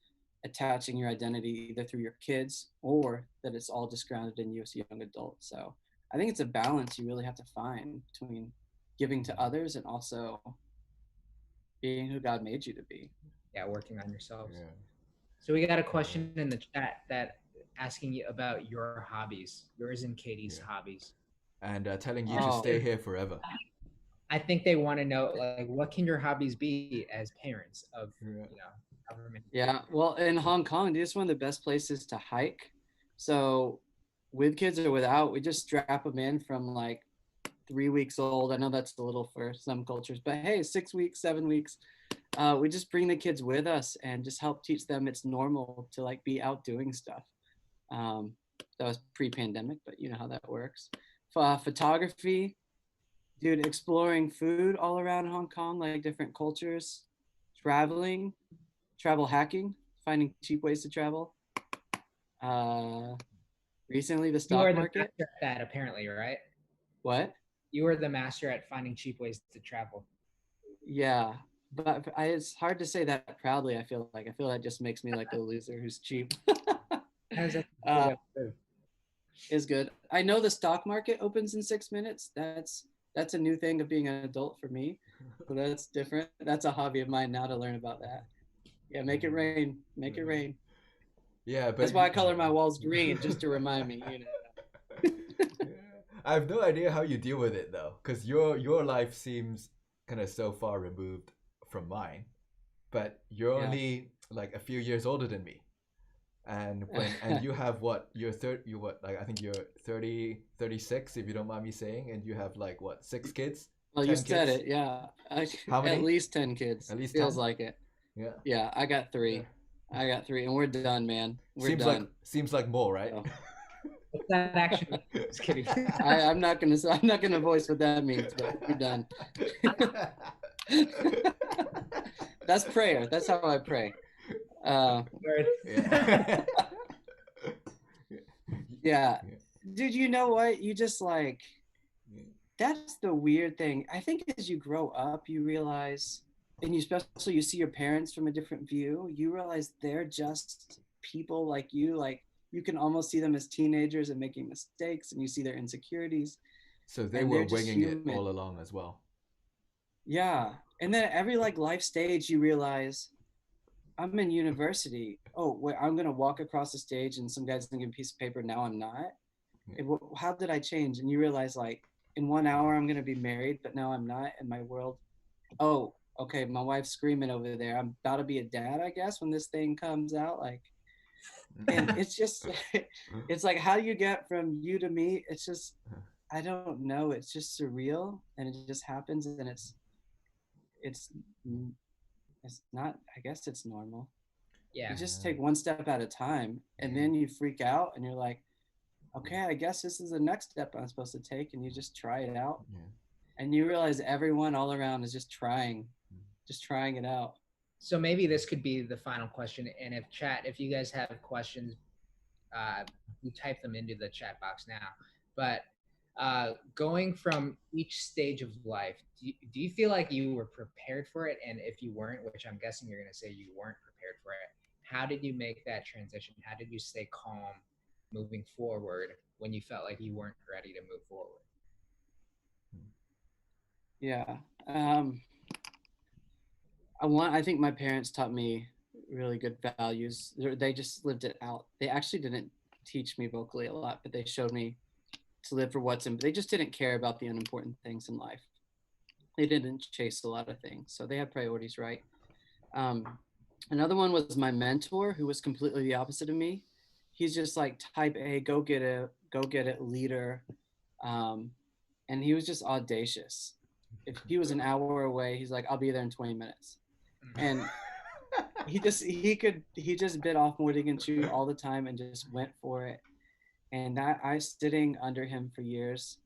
attaching your identity either through your kids or that it's all just grounded in you as a young adult. So I think it's a balance you really have to find between giving to others and also being who God made you to be. Yeah, working on yourselves. Yeah. So we got a question in the chat that asking you about your hobbies, yours and Katie's hobbies. And telling you to stay here forever. I think they want to know, like, what can your hobbies be as parents of, government? Yeah, well, in Hong Kong, it's one of the best places to hike. So, with kids or without, we just strap them in from like 3 weeks old. I know that's a little for some cultures, but hey, 6 weeks, 7 weeks. We just bring the kids with us and just help teach them it's normal to like be out doing stuff. That was pre-pandemic, but you know how that works. Photography, dude, exploring food all around Hong Kong, like different cultures, travel hacking, finding cheap ways to travel. Recently, the stock market. You are the master at that, apparently, right? What? You are the master at finding cheap ways to travel. Yeah, but it's hard to say that proudly. I feel that just makes me like a loser who's cheap. Is good. I know the stock market opens in 6 minutes. That's a new thing of being an adult for me. So that's different. That's a hobby of mine now to learn about that. Yeah, make it rain. Make it rain. Yeah, but that's why I color my walls green, just to remind me. I have no idea how you deal with it though, because your life seems kind of so far removed from mine, but you're only like a few years older than me. And you have what, like I think you're 30, 36 if you don't mind me saying, and you have like what, 6 kids? Well, you said it, yeah. How many? At least 10 kids. At least feels 10? Like it. Yeah. Yeah, I got 3. Yeah. I got 3, and we're done, man. We're done. Seems like more, right? So. What's that actually? Just kidding. I'm not gonna voice what that means, but we're done. That's prayer. That's how I pray. Yeah. Dude, you know what? You just like, that's the weird thing. I think as you grow up, you realize, and you see your parents from a different view, you realize they're just people like you. Like, you can almost see them as teenagers and making mistakes, and you see their insecurities. So they were winging it all along as well. Yeah. And then at every like life stage, you realize, I'm in university. Oh, wait, I'm going to walk across the stage and some guy's going to give a piece of paper. Now I'm not. Yeah. How did I change? And you realize, like, in 1 hour, I'm going to be married, but now I'm not in my world. Oh, okay, my wife's screaming over there. I'm about to be a dad, I guess, when this thing comes out. Like, and it's just, it's like, how do you get from you to me? It's just, I don't know. It's just surreal, and it just happens, and it's, it's not. I guess it's normal. You Yeah. just take one step at a time, and then you freak out, and you're like, okay, I guess this is the next step I'm supposed to take, and you just try it out, Yeah. and you realize everyone all around is just trying it out. So maybe this could be the final question. And if you guys have questions, you type them into the chat box now. But going from each stage of life, do you feel like you were prepared for it? And if you weren't, which I'm guessing you're going to say you weren't prepared for it, how did you make that transition? How did you stay calm moving forward when you felt like you weren't ready to move forward? Yeah. I think my parents taught me really good values. They just lived it out. They actually didn't teach me vocally a lot, but they showed me to live for what's in. They just didn't care about the unimportant things in life. They didn't chase a lot of things, so they had priorities right. Um, Another one was my mentor, who was completely the opposite of me. He's just like type A, go get it leader, and he was just audacious. If he was an hour away, he's like, I'll be there in 20 minutes, and he just bit off more than he can chew all the time and just went for it. And that I sitting under him for years,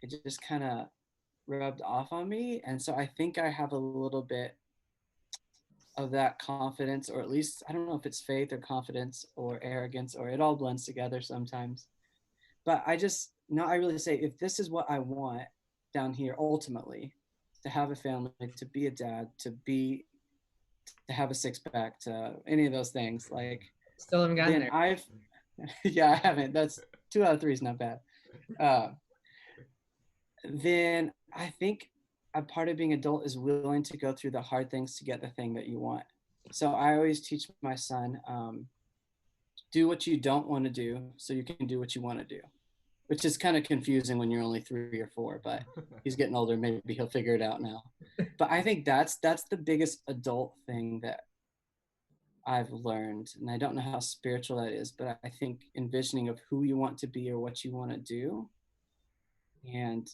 it just kind of rubbed off on me, and so I think I have a little bit of that confidence, or at least I don't know if it's faith or confidence or arrogance, or it all blends together sometimes. But I just now I really say, if this is what I want down here ultimately, to have a family, to be a dad, to have a six pack, to any of those things, like, Still haven't gotten then there. I've yeah, I haven't. That's 2 out of 3 is not bad. Uh, then I think a part of being adult is willing to go through the hard things to get the thing that you want. So I always teach my son, do what you don't want to do so you can do what you want to do, which is kind of confusing when you're only 3 or 4, but he's getting older. Maybe he'll figure it out now. But I think that's the biggest adult thing that I've learned. And I don't know how spiritual that is, but I think envisioning of who you want to be or what you want to do, and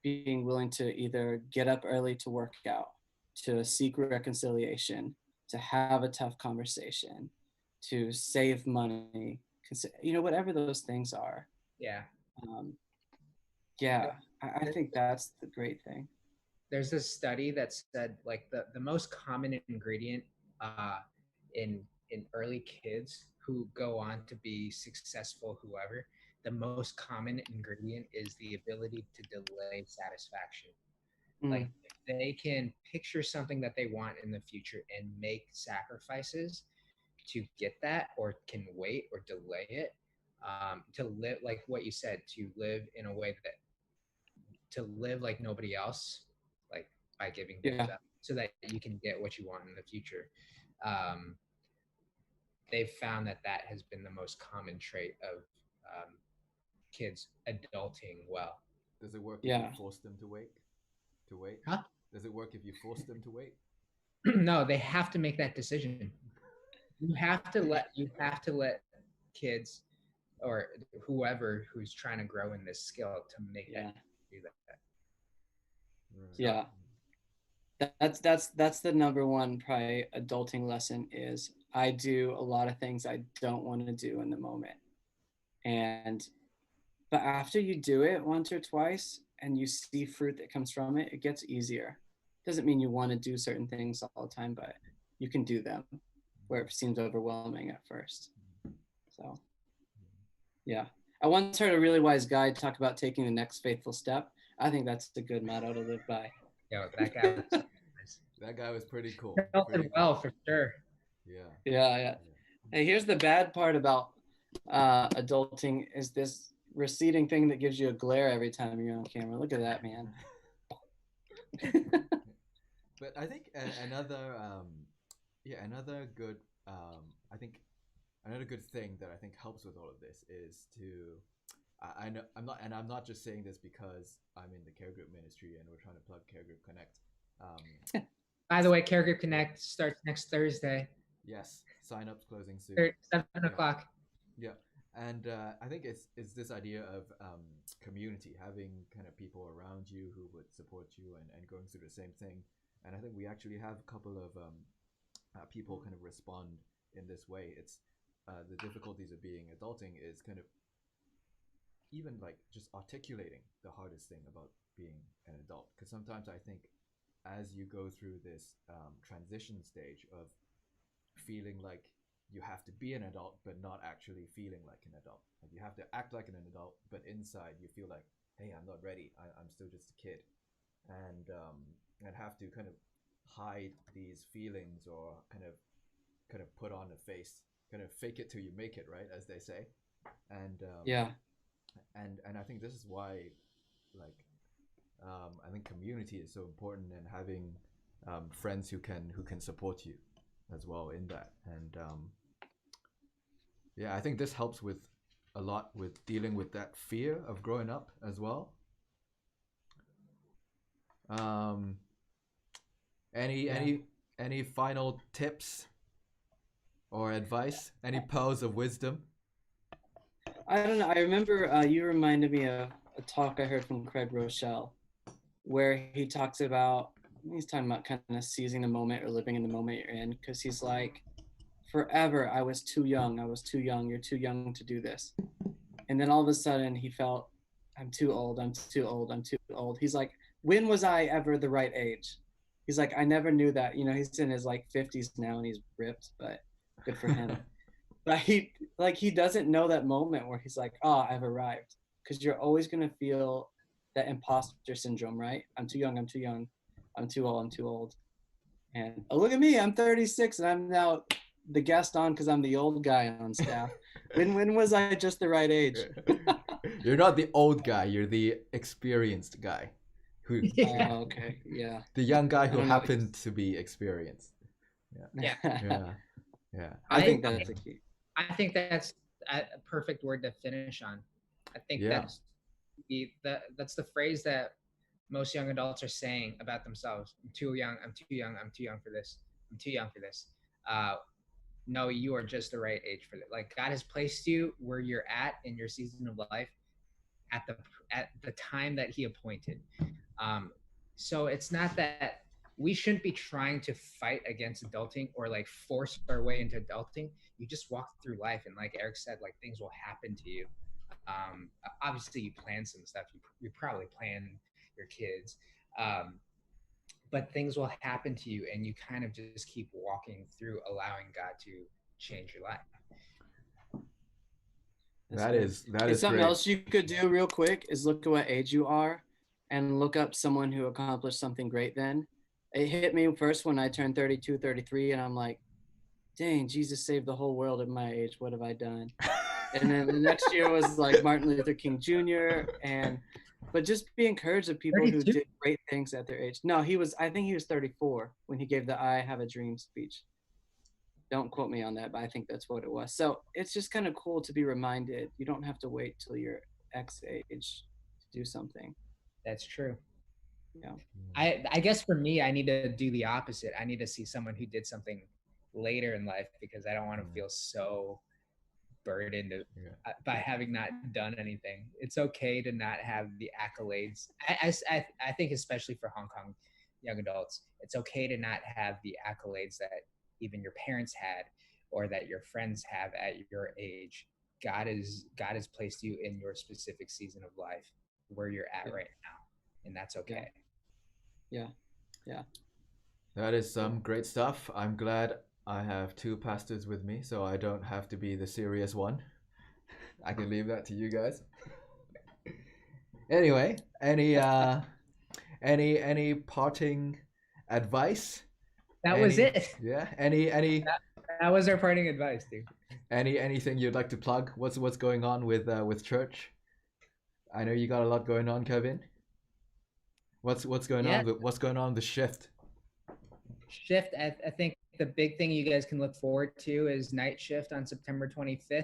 being willing to either get up early to work out, to seek reconciliation, to have a tough conversation, to save money, whatever those things are. Yeah. Um, yeah, I think that's the great thing. There's this study that said like the most common ingredient in early kids who go on to be successful, whoever, the most common ingredient is the ability to delay satisfaction. Like if they can picture something that they want in the future and make sacrifices to get that, or can wait or delay it, to live like what you said, to live in a way that to live like nobody else, like by giving things up so that you can get what you want in the future. Um, they've found that that has been the most common trait of kids adulting well. Does it work if you force them to wait? Huh? Does it work if you force them to wait? No, they have to make that decision. You have to let kids or whoever who's trying to grow in this skill to make that do that. Right. Yeah. That's the number one probably adulting lesson is I do a lot of things I don't want to do in the moment. But after you do it once or twice and you see fruit that comes from it, it gets easier. Doesn't mean you want to do certain things all the time, but you can do them where it seems overwhelming at first. So, yeah. I once heard a really wise guy talk about taking the next faithful step. I think that's a good motto to live by. Yo, that guy was nice. That guy was pretty cool. Pretty well, for sure. Yeah. Hey, here's the bad part about adulting is this receding thing that gives you a glare every time you're on camera. Look at that, man. But I think another good I think another good thing that I think helps with all of this is to I know I'm not just saying this because I'm in the care group ministry and we're trying to plug Care Group Connect. By the way, Care Group Connect starts next Thursday, Yes, sign-ups closing soon. 7 Yeah. o'clock. Yeah, and I think it's this idea of community, having kind of people around you who would support you and going through the same thing. And I think we actually have a couple of people kind of respond in this way. It's the difficulties of being adulting is kind of even like just articulating the hardest thing about being an adult. Because sometimes I think as you go through this transition stage of feeling like you have to be an adult but not actually feeling like an adult, like you have to act like an adult but inside you feel like, hey, I'm not ready, I'm still just a kid, and have to kind of hide these feelings or kind of put on a face, kind of fake it till you make it, right, as they say. And Yeah. and I think this is why, like, I think community is so important, and having friends who can support you as well in that. And yeah, I think this helps with a lot with dealing with that fear of growing up as well. Um, any Yeah. any any final tips or advice? Any pearls of wisdom? I don't know. I remember you reminded me of a talk I heard from Craig Rochelle, where he's talking about kind of seizing the moment or living in the moment you're in, because he's like, forever I was too young. I was too young. You're too young to do this. And then all of a sudden he felt, I'm too old. I'm too old. I'm too old. He's like, when was I ever the right age? He's like, I never knew that. You know, he's in his like 50s now and he's ripped, but good for him. But he doesn't know that moment where he's like, oh, I've arrived. Because you're always gonna feel that imposter syndrome, right? I'm too young, I'm too young, I'm too old, I'm too old. And oh, look at me, I'm 36 and I'm now the guest on because I'm the old guy on staff. When was I just the right age? You're not the old guy, you're the experienced guy. Who Yeah. Okay, yeah. the young guy I who don't know. happened to be experienced. Yeah. Yeah. Yeah. I think I- that's the key. I think that's a perfect word to finish on. I think Yeah. that's the phrase that most young adults are saying about themselves. I'm too young. I'm too young. I'm too young for this. I'm too young for this. Uh, no, you are just the right age for it. Like God has placed you where you're at in your season of life at the time that He appointed. Um, so it's not that we shouldn't be trying to fight against adulting or like force our way into adulting. You just walk through life, and like Eric said, like things will happen to you. Obviously, you plan some stuff. You probably plan your kids, um, but things will happen to you, and you kind of just keep walking through, allowing God to change your life. That good. is that Hey, is something great. else you could do real quick is look at what age you are and look up someone who accomplished something great then. It hit me first when I turned 32, 33, and I'm like, dang, Jesus saved the whole world at my age. What have I done? And then the next year was like Martin Luther King Jr. But just be encouraged of people who 32? did great things at their age. No, I think he was 34 when he gave the I Have a Dream speech. Don't quote me on that, but I think that's what it was. So it's just kind of cool to be reminded. You don't have to wait till you're X age to do something. That's true. Yeah. I guess for me, I need to do the opposite. I need to see someone who did something later in life because I don't want to feel so burdened by having not done anything. It's okay to not have the accolades. I think especially for Hong Kong young adults, it's okay to not have the accolades that even your parents had or that your friends have at your age. God has placed you in your specific season of life where you're at right now, and that's okay. Yeah. Yeah. That is some great stuff. I'm glad I have two pastors with me, so I don't have to be the serious one. I can leave that to you guys. Anyway, any parting advice? That was it. Yeah. Any That was our parting advice, dude. anything you'd like to plug? What's going on with church? I know you got a lot going on, Kevin. What's going on? What's going on with Shift? Shift. I think the big thing you guys can look forward to is Night Shift on September 25th.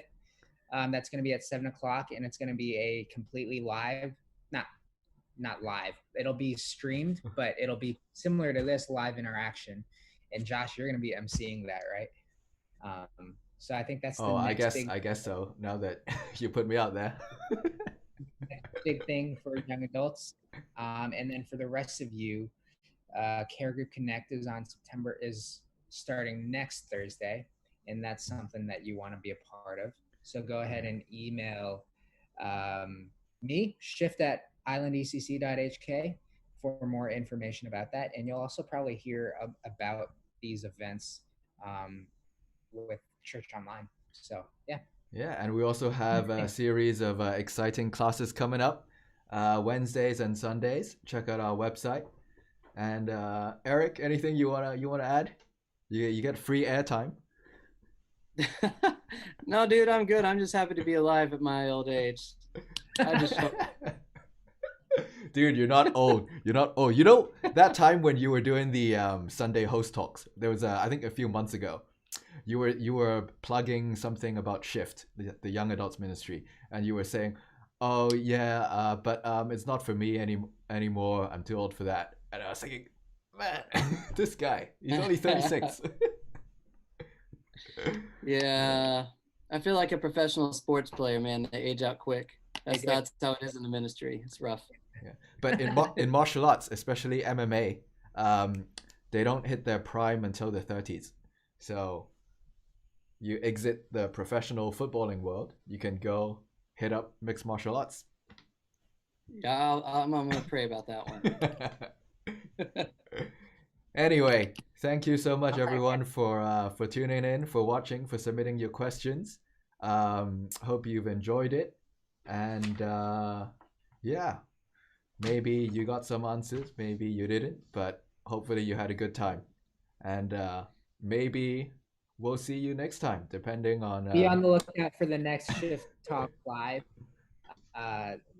That's going to be at 7 o'clock, and it's going to be a completely live, not not live. It'll be streamed, but it'll be similar to this live interaction. And Josh, you're going to be emceeing that, right? So I think that's the Oh, next I guess so. Now that you put me out there. big thing for young adults. And then for the rest of you, Care Group Connect is starting next Thursday, and that's something that you want to be a part of. So go ahead and email me, shift@islandecc.hk, for more information about that. And you'll also probably hear about these events with Church Online. So yeah. Yeah, and we also have a series of exciting classes coming up Wednesdays and Sundays. Check out our website. And Eric, anything you wanna add? You get free airtime. No, dude, I'm good. I'm just happy to be alive at my old age. I just Dude, you're not old. You're not old. You know that time when you were doing the Sunday host talks? There was I think a few months ago. You were plugging something about Shift, the young adults ministry, and you were saying, "Oh yeah, but it's not for me anymore. I'm too old for that." And I was thinking, man, this guy, he's only 36. Yeah, I feel like a professional sports player, man. They age out quick. That's how it is in the ministry. It's rough. Yeah. But in martial arts, especially MMA, they don't hit their prime until their 30s. So you exit the professional footballing world, you can go hit up mixed martial arts. Yeah, I'm gonna pray about that one. Anyway, thank you so much, everyone, for tuning in, for watching, for submitting your questions. Hope you've enjoyed it, and yeah, maybe you got some answers, maybe you didn't, but hopefully you had a good time, and maybe we'll see you next time, depending on. Be on the lookout for the next Shift Talk Live,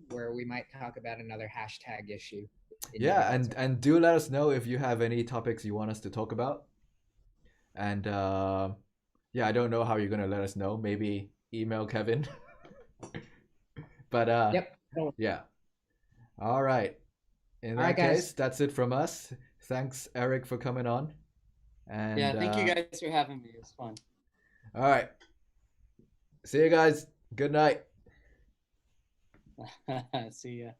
where we might talk about another hashtag issue. Yeah, and do let us know if you have any topics you want us to talk about. And yeah, I don't know how you're gonna let us know. Maybe email Kevin. But yep. Yeah. All right. In that case, that's it from us. Thanks, Eric, for coming on. And yeah, thank you guys for having me. It was fun. All right. See you guys. Good night. See ya.